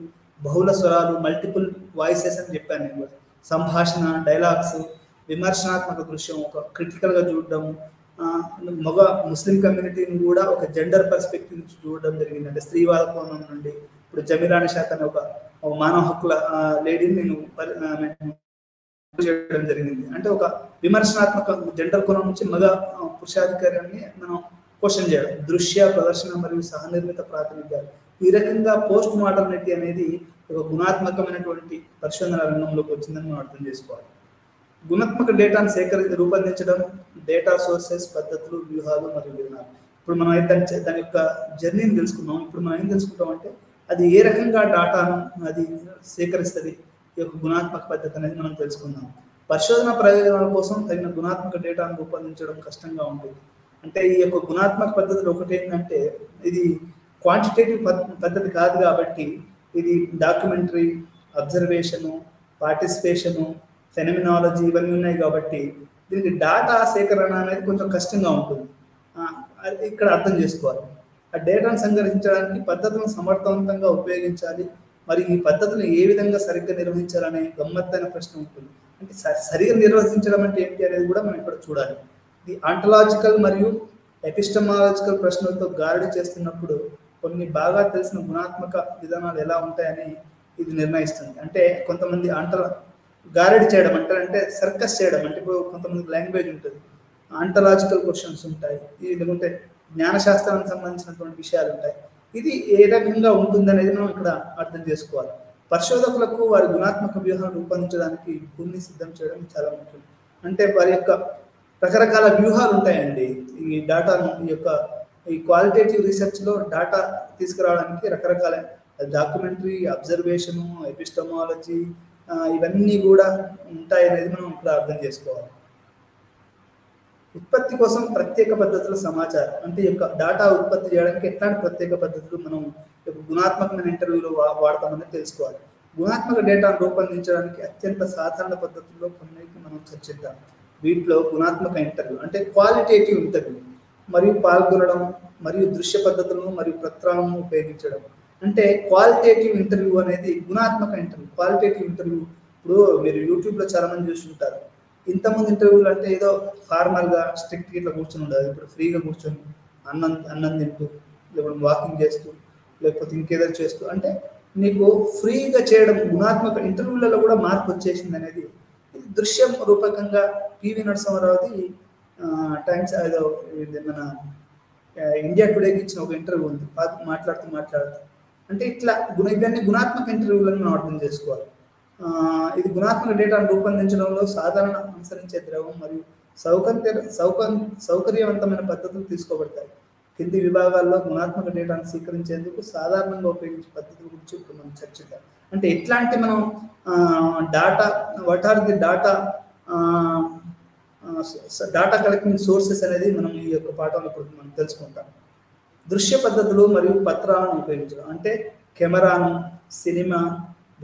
బహుళ స్వరాలు, మల్టిపుల్ వాయిసెస్ అని చెప్పాను నేను కూడా. సంభాషణ, డైలాగ్స్, విమర్శనాత్మక దృశ్యం, ఒక క్రిటికల్గా చూడడం, మగ ముస్లిం కమ్యూనిటీని కూడా ఒక జెండర్ పర్స్పెక్టివ్ నుంచి చూడడం జరిగింది. అంటే స్త్రీవాద కోణం నుండి ఇప్పుడు జమీరా నిషాత్ అనే ఒక మానవ హక్కుల లేడీని నేను చేయడం జరిగింది. అంటే ఒక విమర్శనాత్మక జెండర్ కోణం నుంచి మగ పురుషాధికారాన్ని మనం క్వశ్చన్ చేయడం, దృశ్య ప్రదర్శన మరియు సహనిర్మిత ప్రాతినిధ్యాలు. ఈ రకంగా పోస్ట్ మోడర్నిటీ అనేది ఒక గుణాత్మకమైనటువంటి పరిశోధన రంగంలోకి వచ్చిందని మనం అర్థం చేసుకోవాలి. గుణాత్మక డేటాను రూపొందించడం, డేటా సోర్సెస్, పద్ధతులు, వ్యూహాలు మరియు విధానాలు. ఇప్పుడు మనం అయితే దాని యొక్క జర్నీని తెలుసుకున్నాం. ఇప్పుడు మనం ఏం తెలుసుకుంటాం అంటే అది ఏ రకంగా డేటాను అది సేకరిస్తుంది, ఈ యొక్క గుణాత్మక పద్ధతి అనేది మనం తెలుసుకుందాం. పరిశోధన ప్రయోజనాల కోసం తగిన గుణాత్మక డేటాను రూపొందించడం కష్టంగా ఉంటుంది. అంటే ఈ యొక్క గుణాత్మక పద్ధతులు ఒకటి ఏంటంటే ఇది క్వాంటిటేటివ్ పద్ధతి కాదు కాబట్టి ఇది డాక్యుమెంటరీ, అబ్జర్వేషను, పార్టిసిపేషను, ఫెనమినాలజీ ఇవన్నీ ఉన్నాయి కాబట్టి దీనికి డేటా సేకరణ అనేది కొంచెం కష్టంగా ఉంటుంది. అది ఇక్కడ అర్థం చేసుకోవాలి. ఆ డేటాను సంగ్రహించడానికి పద్ధతులను సమర్థవంతంగా ఉపయోగించాలి. మరి ఈ పద్ధతులను ఏ విధంగా సరిగ్గా నిర్వహించాలనే గమ్మత్తైన ప్రశ్న ఉంటుంది. అంటే సరిగ్గా నిర్వహించడం అంటే ఏంటి అనేది కూడా మనం ఇక్కడ చూడాలి. ఇది ఆంటలాజికల్ మరియు ఎపిస్టమాలజికల్ ప్రశ్నలతో గారడీ చేస్తున్నప్పుడు కొన్ని బాగా తెలిసిన గుణాత్మక విధానాలు ఎలా ఉంటాయని ఇది నిర్ణయిస్తుంది. అంటే కొంతమంది గారడీ చేయడం అంటే సర్కస్ చేయడం, అంటే ఇప్పుడు కొంతమంది లాంగ్వేజ్ ఉంటుంది, ఆంటలాజికల్ క్వశ్చన్స్ ఉంటాయి, లేకుంటే జ్ఞానశాస్త్రానికి సంబంధించినటువంటి విషయాలు ఉంటాయి. ఇది ఏ రకంగా ఉంటుందనేది మనం ఇక్కడ అర్థం చేసుకోవాలి. పరిశోధకులకు వారి గుణాత్మక వ్యూహాలను రూపొందించడానికి భూమిని సిద్ధం చేయడం చాలా ముఖ్యం. అంటే వారి యొక్క రకరకాల వ్యూహాలు ఉంటాయండి. ఈ డేటాను ఈ క్వాలిటేటివ్ రీసెర్చ్లో డేటా తీసుకురావడానికి రకరకాల డాక్యుమెంటరీ, అబ్జర్వేషను, ఎపిస్టమాలజీ ఇవన్నీ కూడా ఉంటాయనేది మనం ఇక్కడ అర్థం చేసుకోవాలి. ఉత్పత్తి కోసం ప్రత్యేక పద్ధతుల సమాచారం, అంటే ఈ యొక్క డేటా ఉత్పత్తి చేయడానికి ఎట్లాంటి ప్రత్యేక పద్ధతులు మనం గుణాత్మకమైన ఇంటర్వ్యూలో వాడతామని తెలుసుకోవాలి. గుణాత్మక డేటాను రూపొందించడానికి అత్యంత సాధారణ పద్ధతుల్లో కొన్నిటిని మనం చర్చిద్దాం. వీటిలో గుణాత్మక ఇంటర్వ్యూ అంటే క్వాలిటేటివ్ ఇంటర్వ్యూ మరియు పాల్గొనడం మరియు దృశ్య పద్ధతులను మరియు పత్రాలను ఉపయోగించడం. అంటే క్వాలిటేటివ్ ఇంటర్వ్యూ అనేది గుణాత్మక ఇంటర్వ్యూ. క్వాలిటేటివ్ ఇంటర్వ్యూ ఇప్పుడు మీరు యూట్యూబ్లో చాలా మంది చూసి ఉంటారు. ఇంతకుముందు ఇంటర్వ్యూలు అంటే ఏదో ఫార్మల్గా స్ట్రిక్ట్ ఇట్లా కూర్చొని ఉండదు. ఇప్పుడు ఫ్రీగా కూర్చొని అన్నం తింటూ, లేకపోతే వాకింగ్ చేస్తూ, లేకపోతే ఇంకేదో చేస్తూ, అంటే నీకు ఫ్రీగా చేయడం. గుణాత్మక ఇంటర్వ్యూలలో కూడా మార్పు వచ్చేసింది అనేది దృశ్యం రూపకంగా పివి నరసింహారావుది టైమ్స్ ఏదో మన ఇండియా టుడేకి ఇచ్చిన ఒక ఇంటర్వ్యూ ఉంది. మాట్లాడుతూ అంటే ఇట్లా ఇవన్నీ గుణాత్మక ఇంటర్వ్యూలను మనం అర్థం చేసుకోవాలి. ఇది గుణాత్మక డేటాను రూపొందించడంలో సాధారణ అనుసరించే ద్రవం మరియు సౌకర్యవంతమైన పద్ధతులు తీసుకోబడతాయి. కింది విభాగాల్లో గుణాత్మక డేటాను స్వీకరించేందుకు సాధారణంగా ఉపయోగించే పద్ధతుల గురించి ఇప్పుడు మనం చర్చిద్దాం. అంటే ఎట్లాంటి మనం data, what are the data collecting sources అనేది మనం ఈ యొక్క పాఠంలో ఇప్పుడు మనం తెలుసుకుంటాం. దృశ్య పద్ధతులు మరియు పత్రాలను ఉపయోగించడం అంటే కెమెరాను, సినిమా,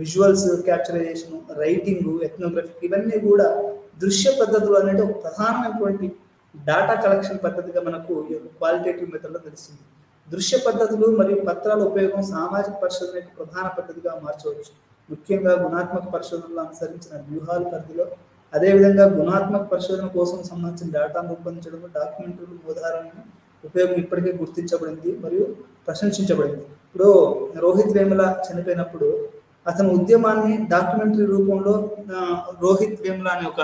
విజువల్స్ క్యాప్చరైజేషన్, రైటింగ్, ఎథ్నోగ్రఫీ ఇవన్నీ కూడా దృశ్య పద్ధతులు అనేది ఒక ప్రధానమైనటువంటి డాటా కలెక్షన్ పద్ధతిగా మనకు క్వాలిటేటివ్ మెథడ్లో తెలుస్తుంది. దృశ్య పద్ధతులు మరియు పత్రాల ఉపయోగం సామాజిక పరిశోధన యొక్క ప్రధాన పద్ధతిగా మార్చవచ్చు. ముఖ్యంగా గుణాత్మక పరిశోధనలో అనుసరించిన వ్యూహాల పరిధిలో, అదేవిధంగా గుణాత్మక పరిశోధన కోసం సంబంధించిన డేటాను రూపొందించడంలో డాక్యుమెంటరీలు ఉదాహరణను ఉపయోగం ఇప్పటికే గుర్తించబడింది మరియు ప్రశంసించబడింది. ఇప్పుడు రోహిత్ వేముల చనిపోయినప్పుడు అతని ఉద్యమాన్ని డాక్యుమెంటరీ రూపంలో రోహిత్ వేముల అనే ఒక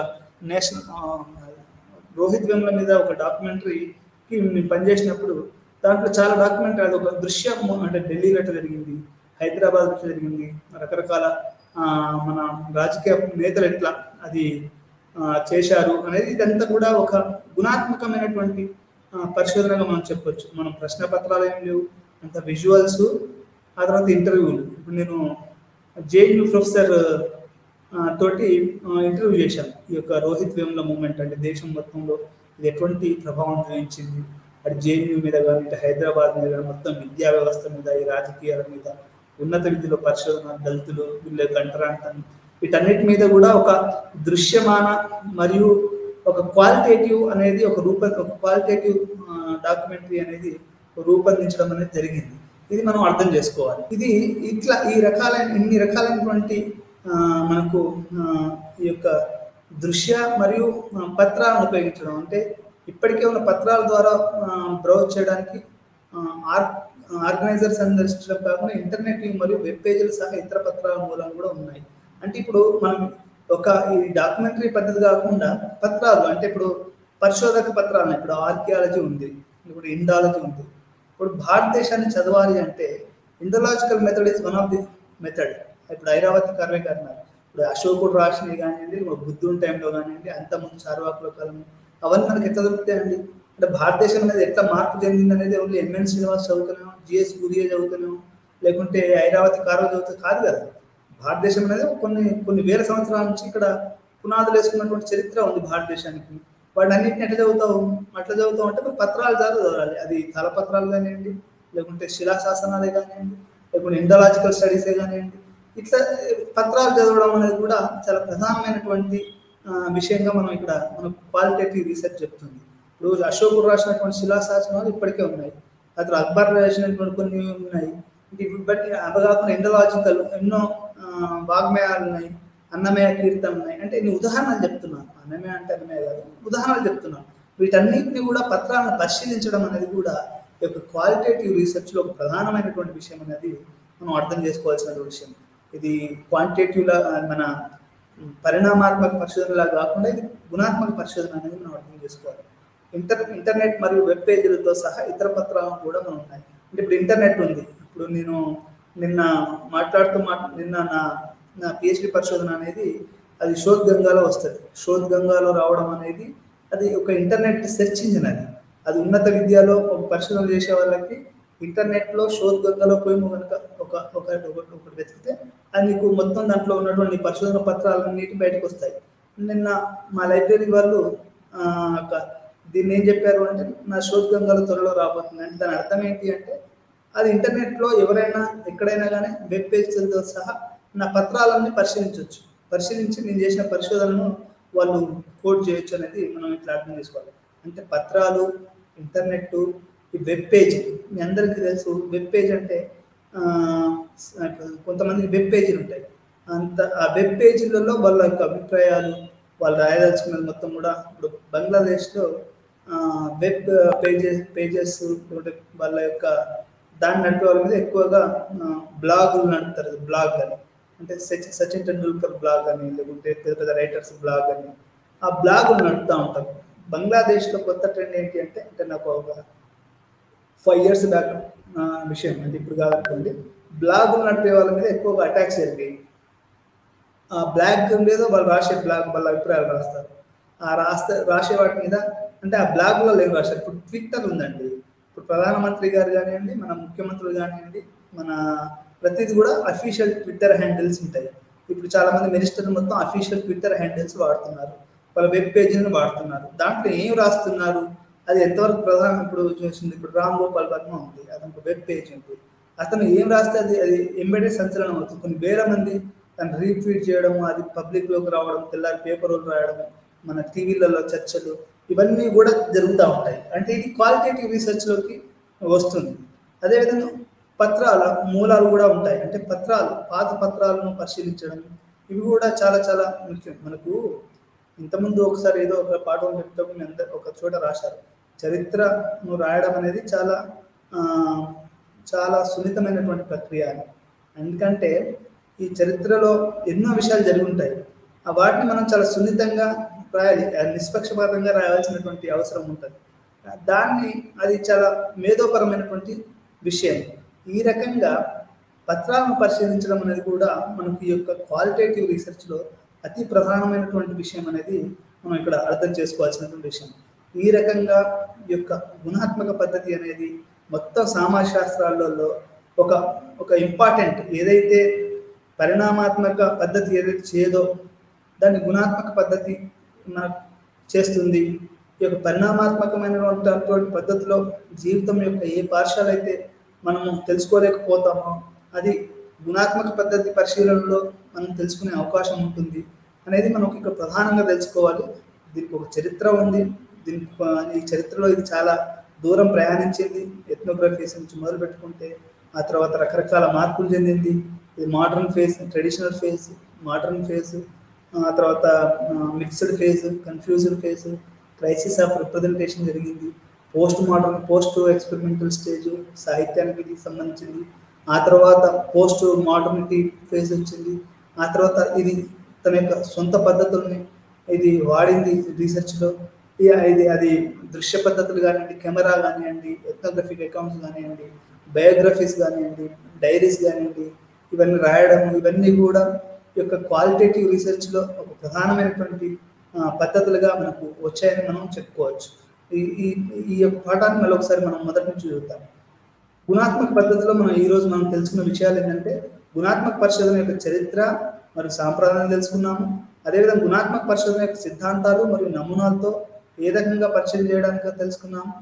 రోహిత్ వేముల మీద ఒక డాక్యుమెంటరీకి పనిచేసినప్పుడు దాంట్లో చాలా డాక్యుమెంటరీ, అది ఒక దృశ్యం. అంటే ఢిల్లీలో ఎట్లా జరిగింది, హైదరాబాద్ ఎట్లా జరిగింది, రకరకాల మన రాజకీయ నేతలు ఎట్లా అది చేశారు అనేది ఇదంతా కూడా ఒక గుణాత్మకమైనటువంటి పరిశోధనగా మనం చెప్పొచ్చు. మనం ప్రశ్న పత్రాలు ఏం లేవు, అంత విజువల్స్, ఆ తర్వాత ఇంటర్వ్యూలు. ఇప్పుడు నేను జేఎన్యూ ప్రొఫెసర్ తోటి ఇంటర్వ్యూ చేశాను. ఈ యొక్క రోహిత్ వేముల మూమెంట్ అంటే దేశం మొత్తంలో ఇది ఎటువంటి ప్రభావం చూపించింది, అటు జేఎన్యూ మీద కానీ, ఇటు హైదరాబాద్ మీద కానీ, మొత్తం విద్యా వ్యవస్థ మీద, ఈ రాజకీయాల మీద, ఉన్నత విద్యలో పరిశోధన, దళితులు, వీళ్ళ అంటరాంతరం, వీటన్నిటి మీద కూడా ఒక దృశ్యమాన మరియు ఒక క్వాలిటేటివ్ అనేది ఒక క్వాలిటేటివ్ డాక్యుమెంటరీ అనేది రూపొందించడం అనేది జరిగింది. ఇది మనం అర్థం చేసుకోవాలి. ఇది ఇట్లా ఇన్ని రకాలైనటువంటి మనకు ఈ యొక్క దృశ్య మరియు పత్రాలను ఉపయోగించడం, అంటే ఇప్పటికే ఉన్న పత్రాల ద్వారా బ్రౌజ్ చేయడానికి ఆర్గనైజర్ సందర్శించడం కాకుండా ఇంటర్నెట్ మరియు వెబ్ పేజీలు సహా ఇతర పత్రాల మూలాలు కూడా ఉన్నాయి. అంటే ఇప్పుడు మనం ఈ డాక్యుమెంటరీ పద్ధతి కాకుండా పత్రాలు, అంటే ఇప్పుడు పరిశోధక పత్రాలు, ఇప్పుడు ఆర్కియాలజీ ఉంది, ఇప్పుడు ఇండాలజీ ఉంది. ఇప్పుడు భారతదేశాన్ని చదవాలి అంటే Indological method is one of the method. ఇప్పుడు ఐరావతి కర్వే గారు, ఇప్పుడు అశోకుడు రాసినవి కానివ్వండి, బుద్ధుని టైంలో కానివ్వండి, అంతకుముందు చార్వాకుల కాలం, అవన్నీ మనకి ఎట్లా దొరుకుతాయండి? అంటే భారతదేశం అనేది ఎట్లా మార్పు చెందింది అనేది ఓన్లీ ఎంఎన్ శ్రీనివాస్ చదువుతున్నాం, జిఎస్ గురియే చదువుతున్నాం, లేకుంటే ఐరావతి కార్వే చదువుతా కాదు కదా. భారతదేశం అనేది కొన్ని వేల సంవత్సరాల నుంచి ఇక్కడ పునాదులు వేసుకున్నటువంటి చరిత్ర ఉంది భారతదేశానికి. వాటన్నిటిని ఎట్లా చదువుతావు? అట్లా చదువుతావు అంటే పత్రాల ద్వారా చదవాలి. అది తలపత్రాలు కానివ్వండి, లేకుంటే శిలాశాసనాలే కానివ్వండి, లేకుంటే ఇండలాజికల్ స్టడీసే కానివ్వండి. ఇట్లా పత్రాలు చదవడం అనేది కూడా చాలా ప్రధానమైనటువంటి విషయంగా మనం ఇక్కడ మన క్వాలిటేటివ్ రీసెర్చ్ చెప్తుంది. ఇప్పుడు అశోకుడు రాసినటువంటి శిలాశాసనాలు ఇప్పటికే ఉన్నాయి, అతను అక్బర్ రాసినటువంటి కొన్ని ఉన్నాయి. బట్ అవి కాకుండా ఇండలాజికల్ ఎన్నో వాగ్మయాలు ఉన్నాయి, అన్నమయ కీర్తన ఉన్నాయి. అంటే నేను ఉదాహరణలు చెప్తున్నాను, అన్నమయ అంటే అన్నమయ కాదు, ఉదాహరణలు చెప్తున్నాను. వీటన్నిటిని కూడా పత్రాలను పరిశీలించడం అనేది కూడా ఈ యొక్క క్వాలిటేటివ్ రీసెర్చ్లో ఒక ప్రధానమైనటువంటి విషయం అనేది మనం అర్థం చేసుకోవాల్సిన విషయం. ఇది క్వాంటిటేటివ్లా మన పరిణామాత్మక పరిశోధనలా కాకుండా ఇది గుణాత్మక పరిశోధన అనేది మనం అర్థం చేసుకోవాలి. ఇంటర్నెట్ మరియు వెబ్ పేజీలతో సహా ఇతర పత్రాలను కూడా మనం ఉన్నాయి. అంటే ఇప్పుడు ఇంటర్నెట్ ఉంది. ఇప్పుడు నేను నిన్న నిన్న నా పిహెచ్డి పరిశోధన అనేది అది షోధ్ గంగాలో వస్తుంది. షోధ్ గంగాలో రావడం అనేది అది ఒక ఇంటర్నెట్ సెర్చ్ ఇంజిన్. అది ఉన్నత విద్యలో ఒక పరిశోధన చేసే వాళ్ళకి ఇంటర్నెట్లో షోధ్ గంగాలో పోయి కనుక ఒకటి వెతికితే అది నీకు మొత్తం దాంట్లో ఉన్నటువంటి పరిశోధన పత్రాలన్నిటి బయటకు వస్తాయి. నిన్న మా లైబ్రరీ వాళ్ళు దీన్ని ఏం చెప్పారు అంటే నా షోధ్ గంగాలో త్వరలో రాబోతుంది అంటే దాని అర్థం ఏంటి అంటే అది ఇంటర్నెట్లో ఎవరైనా ఎక్కడైనా కానీ వెబ్ పేజ్తో సహా నా పత్రాలన్నీ పరిశీలించి నేను చేసిన పరిశోధనను వాళ్ళు కోడ్ చేయొచ్చు అనేది మనం ఇట్లా అర్థం చేసుకోవాలి. అంటే పత్రాలు, ఇంటర్నెట్, ఈ వెబ్ పేజ్. మీ అందరికీ తెలుసు వెబ్ పేజ్ అంటే కొంతమందికి వెబ్ పేజీలు ఉంటాయి. ఆ వెబ్ పేజీలలో వాళ్ళ యొక్క అభిప్రాయాలు, వాళ్ళు రాయదలుచుకున్నది మొత్తం కూడా. ఇప్పుడు బంగ్లాదేశ్లో వెబ్ పేజెస్ వాళ్ళ యొక్క దాన్ని నడిపే వాళ్ళ మీద ఎక్కువగా బ్లాగులు నడుపుతారు. బ్లాగ్ అని అంటే సచిన్ టెండూల్కర్ బ్లాగ్ అని, లేకుంటే పెద్ద పెద్ద రైటర్స్ బ్లాగ్ అని, ఆ బ్లాగులు నడుపుతూ ఉంటారు. బంగ్లాదేశ్లో కొత్త ట్రెండ్ ఏంటి అంటే నాకు ఒక 5 years బ్యాక్ విషయం, అంటే ఇప్పుడు కాదనుకోండి, బ్లాగులు నడిపే వాళ్ళ మీద ఎక్కువగా అటాక్స్ జరిగాయి. ఆ బ్లాగ్ ఉండేదో వాళ్ళు రాసే బ్లాగ్ వాళ్ళ అభిప్రాయాలు రాస్తారు. రాసే వాటి మీద అంటే ఆ బ్లాగ్లో ఏం రాశారు. ఇప్పుడు ట్విట్టర్ ఉందండి. ఇప్పుడు ప్రధానమంత్రి గారు కానివ్వండి, మన ముఖ్యమంత్రులు కానివ్వండి, మన ప్రతిదీ కూడా అఫీషియల్ ట్విట్టర్ హ్యాండిల్స్ ఉంటాయి. ఇప్పుడు చాలా మంది మినిస్టర్లు మొత్తం అఫీషియల్ ట్విట్టర్ హ్యాండిల్స్ వాడుతున్నారు, వాళ్ళ వెబ్ పేజీలను వాడుతున్నారు. దాంట్లో ఏం రాస్తున్నారు, అది ఎంతవరకు ప్రధానం ఇప్పుడు చూసింది. ఇప్పుడు రామ్ గోపాల్ వర్మ ఉంది, అతనికి వెబ్ పేజ్ ఉంది. అతను ఏం రాస్తే అది ఎంబెడెడ్ సంచలనం అవుతుంది. కొన్ని వేల మంది తను రీట్వీట్ చేయడం, అది పబ్లిక్లోకి రావడం, తెల్లారి పేపర్లు రాయడం, మన టీవీలలో చర్చలు, ఇవన్నీ కూడా జరుగుతూ ఉంటాయి. అంటే ఇది క్వాలిటేటివ్ రీసెర్చ్లోకి వస్తుంది. అదేవిధంగా పత్రాల మూలాలు కూడా ఉంటాయి. అంటే పాత పత్రాలను పరిశీలించడం, ఇవి కూడా చాలా చాలా ముఖ్యం. మనకు ఇంతకుముందు ఒకసారి ఏదో ఒక పాఠం చెప్తాము, మీ అందరు ఒక చోట రాశారు, చరిత్రను రాయడం అనేది చాలా చాలా సున్నితమైనటువంటి ప్రక్రియ అని. ఎందుకంటే ఈ చరిత్రలో ఎన్నో విషయాలు జరిగి ఉంటాయి. వాటిని మనం చాలా సున్నితంగా రాయాలి, నిష్పక్షపాతంగా రాయాల్సినటువంటి అవసరం ఉంటుంది. అది చాలా మేధోపరమైనటువంటి విషయం. ఈ రకంగా పత్రాలను పరిశీలించడం అనేది కూడా మనకి ఈ యొక్క క్వాలిటేటివ్ రీసెర్చ్లో అతి ప్రధానమైనటువంటి విషయం అనేది మనం ఇక్కడ అర్థం చేసుకోవాల్సినటువంటి విషయం. ఈ రకంగా ఈ యొక్క గుణాత్మక పద్ధతి అనేది మొత్తం సమాజ శాస్త్రాలలో ఒక ఇంపార్టెంట్, ఏదైతే పరిణామాత్మక పద్ధతి ఏదైతే చేయదో దాన్ని గుణాత్మక పద్ధతి చేస్తుంది. ఈ యొక్క పరిణామాత్మకమైనటువంటి పద్ధతిలో జీవితం యొక్క ఏ పార్శ్వాలు అయితే మనము తెలుసుకోలేకపోతామో అది గుణాత్మక పద్ధతి పరిశీలనలో మనం తెలుసుకునే అవకాశం ఉంటుంది అనేది మనం ఇక్కడ ప్రధానంగా తెలుసుకోవాలి. దీనికి ఒక చరిత్ర ఉంది. ఈ చరిత్రలో ఇది చాలా దూరం ప్రయాణించింది. ఎథ్నోగ్రఫీస్ నుంచి మొదలు పెట్టుకుంటే ఆ తర్వాత రకరకాల మార్పులు చెందింది. ఇది modern phase, traditional phase, modern phase, ఆ తర్వాత mixed phase, confused phase, crisis of representation జరిగింది, పోస్ట్ ఎక్స్పెరిమెంటల్ స్టేజ్ సాహిత్యానికి సంబంధించింది, ఆ తర్వాత పోస్ట్ మోడర్నిటీ ఫేజ్ వచ్చింది, ఆ తర్వాత ఇది తన యొక్క సొంత పద్ధతుల్ని ఇది వాడింది రీసెర్చ్లో. అది దృశ్య పద్ధతులు కానివ్వండి, కెమెరా కానివ్వండి, ఎథ్నోగ్రఫిక్ అకౌంట్స్ కానివ్వండి, బయోగ్రఫీస్ కానివ్వండి, డైరీస్ కానివ్వండి, ఇవన్నీ రాయడం, ఇవన్నీ కూడా ఈ యొక్క క్వాలిటేటివ్ రీసెర్చ్లో ఒక ప్రధానమైనటువంటి పద్ధతులుగా మనకు వచ్చాయని మనం చెప్పుకోవచ్చు. ఈ యొక్క పాఠాన్ని మళ్ళీ ఒకసారి మనం మొదటి నుంచి చూద్దాం. గుణాత్మక పద్ధతిలో ఈరోజు మనం తెలుసుకున్న విషయాలు ఏంటంటే గుణాత్మక పరిశోధన యొక్క చరిత్ర మరియు సాంప్రదాయం తెలుసుకున్నాము. అదేవిధంగా గుణాత్మక పరిశోధన యొక్క సిద్ధాంతాలు మరియు నమూనాలతో ఏ రకంగా పరిశీలన చేయడానికి తెలుసుకున్నాము.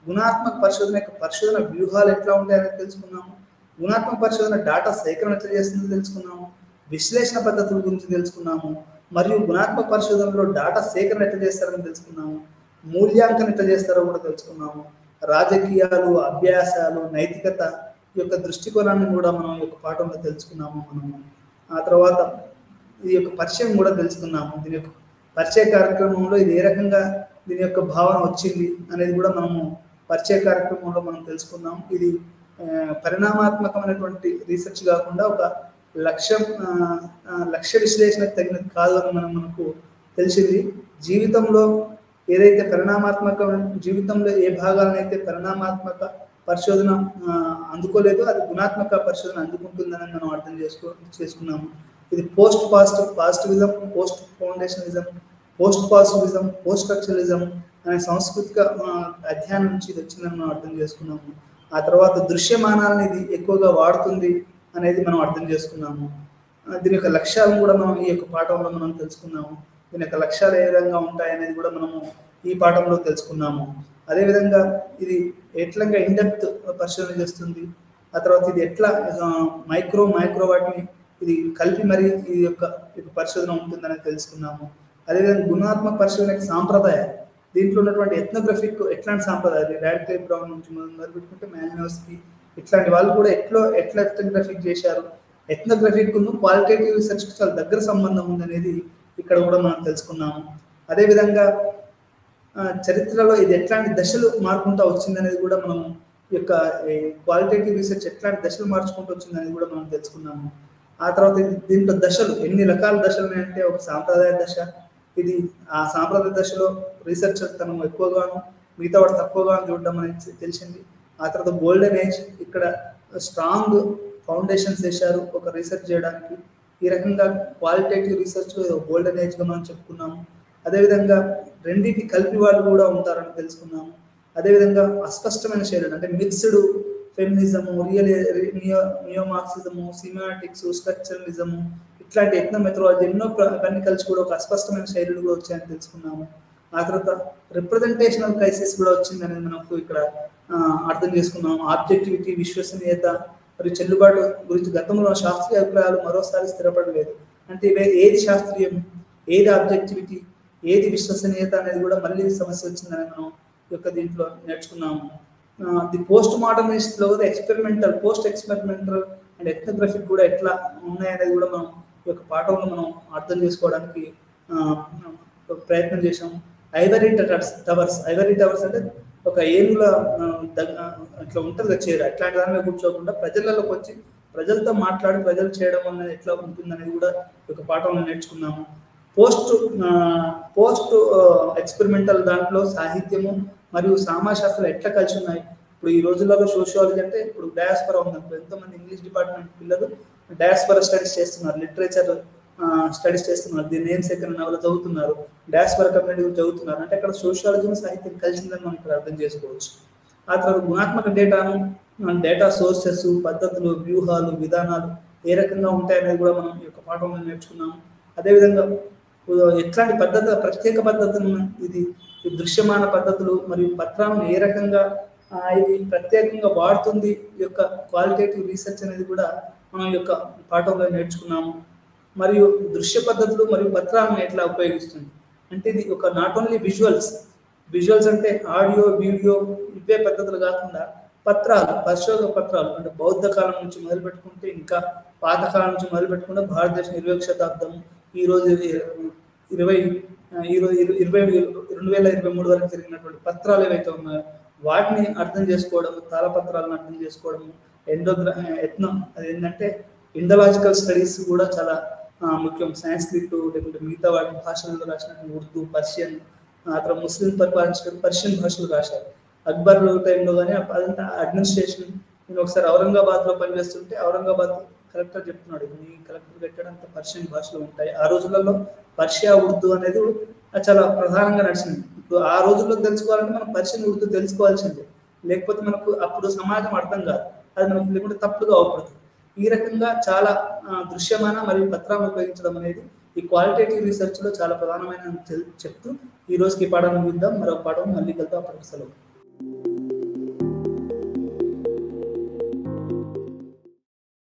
గుణాత్మక పరిశోధన యొక్క పరిశోధన వ్యూహాలు ఎట్లా ఉంటాయని తెలుసుకున్నాము. గుణాత్మక పరిశోధన డేటా సేకరణ ఎట్లా చేస్తుందో తెలుసుకున్నాము. విశ్లేషణ పద్ధతుల గురించి తెలుసుకున్నాము. మరియు గుణాత్మక పరిశోధనలో డేటా సేకరణ ఎట్లా చేస్తారని తెలుసుకున్నాము. మూల్యాంకనం ఎట్లా చేస్తారో కూడా తెలుసుకున్నాము. రాజకీయాలు, అభ్యాసాలు, నైతికత యొక్క దృష్టికోణాన్ని కూడా మనం ఈ యొక్క పాఠంలో తెలుసుకున్నాము. మనము ఆ తర్వాత ఈ యొక్క పరిచయం కూడా తెలుసుకున్నాము. దీని యొక్క పరిచయ కార్యక్రమంలో ఇది ఏ రకంగా దీని యొక్క భావన వచ్చింది అనేది కూడా మనము పరిచయ కార్యక్రమంలో మనం తెలుసుకున్నాం. ఇది పరిణామాత్మకమైనటువంటి రీసెర్చ్ కాకుండా ఒక లక్ష్య విశ్లేషణకు తగినది కాదు అని మనకు తెలిసింది. జీవితంలో ఏదైతే జీవితంలో ఏ భాగాలనైతే పరిణామాత్మక పరిశోధన అందుకోలేదో అది గుణాత్మక పరిశోధన అందుకుంటుందని మనం అర్థం చేసుకున్నాము. ఇది post positivism, post foundationalism, post positivism, post structuralism అనే సాంస్కృతిక అధ్యయనం నుంచి ఇది వచ్చిందని మనం అర్థం చేసుకున్నాము. ఆ తర్వాత దృశ్యమానాలను ఇది ఎక్కువగా వాడుతుంది అనేది మనం అర్థం చేసుకున్నాము. దీని యొక్క లక్ష్యాలను కూడా మనం ఈ యొక్క పాఠంలో మనం తెలుసుకున్నాము. దీని యొక్క లక్ష్యాలు ఏ విధంగా ఉంటాయి అనేది కూడా మనము ఈ పాఠంలో తెలుసుకున్నాము. అదేవిధంగా ఇది ఎట్లా ఇన్డెప్త్ పరిశోధన చేస్తుంది. ఆ తర్వాత ఇది ఎట్లా మైక్రో వాటిని ఇది కలిపి మరి ఈ యొక్క పరిశోధన ఉంటుందని తెలుసుకున్నాము. అదేవిధంగా గుణాత్మక పరిశోధన సాంప్రదాయాలు, దీంట్లో ఉన్నటువంటి ఎథ్నోగ్రఫిక్ ఎట్లాంటి సాంప్రదాయాలు, రాడికల్ బ్రౌన్ నుంచి మొదలు పెట్టుకుంటే మాలినోవ్స్కీ ఇట్లాంటి వాళ్ళు కూడా ఎట్లా ఎథ్నోగ్రఫిక్ చేశారు. ఎథ్నోగ్రఫిక్ క్వాలిటేటివ్ రీసెర్చ్ కి చాలా దగ్గర సంబంధం ఉందనేది ఇక్కడ కూడా మనం తెలుసుకున్నాము. అదేవిధంగా చరిత్రలో ఇది ఎట్లాంటి దశలు మారుకుంటూ వచ్చిందనేది కూడా మనం ఈ యొక్క క్వాలిటేటివ్ రీసెర్చ్ ఎట్లాంటి దశలు మార్చుకుంటూ వచ్చిందనేది కూడా మనం తెలుసుకున్నాము. ఆ తర్వాత దీంట్లో దశలు ఎన్ని రకాల దశలు అంటే ఒక సాంప్రదాయ దశ, ఇది ఆ సాంప్రదాయ దశలో రీసెర్చర్ తను ఎక్కువగాను మిగతా వాడు తక్కువగాను చూడడం అనేది తెలిసింది. ఆ తర్వాత గోల్డెన్ ఏజ్, ఇక్కడ స్ట్రాంగ్ ఫౌండేషన్స్ వేశారు ఒక రీసెర్చ్ చేయడానికి. ఈ రకంగా క్వాలిటేటివ్ రీసెర్చ్ గోల్డెన్ ఏజ్గా మనం చెప్పుకున్నాము. అదేవిధంగా రెండింటి కలిపి వాళ్ళు కూడా ఉంటారని తెలుసుకున్నాము. అదేవిధంగా అస్పష్టమైన శైలులు అంటే మిక్స్డ్ ఫెమినిజము, నియో మార్క్సిజము, సిమాటిక్స్, స్ట్రక్చరలిజము ఇట్లాంటి ఎథ్నో మెథడాలజీ ఎన్నో అన్ని కలిసి కూడా ఒక అస్పష్టమైన శైలులు కూడా వచ్చాయని తెలుసుకున్నాము. ఆ తర్వాత రిప్రజెంటేషనల్ క్రైసిస్ కూడా వచ్చింది అనేది మనకు ఇక్కడ అర్థం చేసుకున్నాము. ఆబ్జెక్టివిటీ, విశ్వసనీయత మరియు చెల్లుబాటు గురించి గతంలో శాస్త్రీయ అభిప్రాయాలు మరోసారి స్థిరపడలేదు. అంటే ఏది శాస్త్రీయం, ఏది ఆబ్జెక్టివిటీ, ఏది విశ్వసనీయత అనేది కూడా మళ్ళీ సమస్య వచ్చిందని మనం యొక్క దీంట్లో నేర్చుకున్నాము. ది పోస్ట్ మోడర్నిస్ట్ లో పోస్ట్ ఎక్స్పెరిమెంటల్ అండ్ ఎథ్నోగ్రఫిక్ కూడా ఎట్లా ఉన్నాయనేది కూడా మనం ఈ యొక్క పాఠంలో మనం అర్థం చేసుకోవడానికి ప్రయత్నం చేసాము. ఐవరీ టవర్స్ అంటే ఒక ఏనుగుల ఇట్లా ఉంటుంది చీర, అట్లాంటి దాని మీద కూర్చోకుండా ప్రజలలోకి వచ్చి ప్రజలతో మాట్లాడి ప్రజలు చేయడం అనేది ఎట్లా ఉంటుందనేది కూడా ఒక పాఠంలో నేర్చుకున్నాము. పోస్ట్ ఎక్స్పెరిమెంటల్ దాంట్లో సాహిత్యము మరియు సమాజశాస్త్రం ఎట్లా కలిసి ఉన్నాయి. ఇప్పుడు ఈ రోజులలో సోషియాలజీ అంటే ఇప్పుడు డయాస్పరా ఉందనుకో, ఎంతోమంది ఇంగ్లీష్ డిపార్ట్మెంట్ పిల్లలు డయాస్పరా స్టడీస్ చేస్తున్నారు, లిటరేచర్ స్టడీస్ చేస్తున్నారు, దీన్ని నేమ్ సేకరణ నవల చదువుతున్నారు, డయాస్పరా కమ్యూనిటీ చదువుతున్నారు. అంటే అక్కడ సోషియాలజీ సాహిత్యం కలిసిందని మనం ఇక్కడ అర్థం చేసుకోవచ్చు. ఆ తర్వాత గుణాత్మక డేటా సోర్సెస్, పద్ధతులు, వ్యూహాలు, విధానాలు ఏ రకంగా ఉంటాయనేది కూడా మనం ఈ యొక్క పాఠంలో నేర్చుకున్నాము. అదేవిధంగా ఎట్లాంటి ప్రత్యేక పద్ధతులను ఇది దృశ్యమాన పద్ధతులు మరియు పత్రాలను ఏ రకంగా ఇది ప్రత్యేకంగా వాడుతుంది ఈ యొక్క క్వాలిటేటివ్ రీసెర్చ్ అనేది కూడా మనం ఈ యొక్క పాఠంలో నేర్చుకున్నాము. మరియు దృశ్య పద్ధతులు మరియు పత్రాలను ఎట్లా ఉపయోగిస్తుంది అంటే ఇది ఒక నాట్ ఓన్లీ విజువల్స్ అంటే ఆడియో, వీడియో ఇవే పద్ధతులు కాకుండా పత్రాలు, పరిశోధక పత్రాలు అంటే బౌద్ధ కాలం నుంచి మొదలు పెట్టుకుంటే ఇంకా పాతకాలం నుంచి మొదలు పెట్టుకుంటే భారతదేశం 20వ శతాబ్దం ఈ రోజు 2023 వరకు జరిగినటువంటి పత్రాలు ఏవైతే ఉన్నాయో వాటిని అర్థం చేసుకోవడం, తాళపత్రాలను అర్థం చేసుకోవడం, అది ఏంటంటే ఇండలాజికల్ స్టడీస్ కూడా చాలా ముఖ్యం. సాంస్క్రిట్ లేకుంటే మిగతా వాటి భాషలలో రాసినటువంటి ఉర్దూ, పర్షియన్, ఆ తర్వాత ముస్లిం పరిపాలించిన పర్షియన్ భాషలు రాశారు. అక్బర్ టైంలో కానీ అదంతా అడ్మినిస్ట్రేషన్. నేను ఒకసారి ఔరంగాబాద్లో పనిచేస్తుంటే ఔరంగాబాద్ కలెక్టర్ చెప్తున్నాడు, మీ కలెక్టర్ పెట్టడంత పర్షియన్ భాషలు ఉంటాయి. ఆ రోజులలో పర్షియా, ఉర్దూ అనేది చాలా ప్రధానంగా నడిచింది. ఇప్పుడు ఆ రోజుల్లో తెలుసుకోవాలంటే మనం పర్షియన్, ఉర్దూ తెలుసుకోవాల్సిందే, లేకపోతే మనకు అప్పుడు సమాజం అర్థం కాదు, అది మనకు లేకుంటే తప్పుగా అవపడుతుంది. ఈ రకంగా చాలా దృశ్యమాన మరియు పత్రాలను ఉపయోగించడం అనేది ఈ క్వాలిటేటివ్ రీసెర్చ్లో చాలా ప్రధానమైన చెప్తూ ఈ రోజుకి ఈ పాఠం ముగిద్దాం. మరొక పాఠం మళ్ళీ కలుద్దాం. అప్పటికి సెలవు.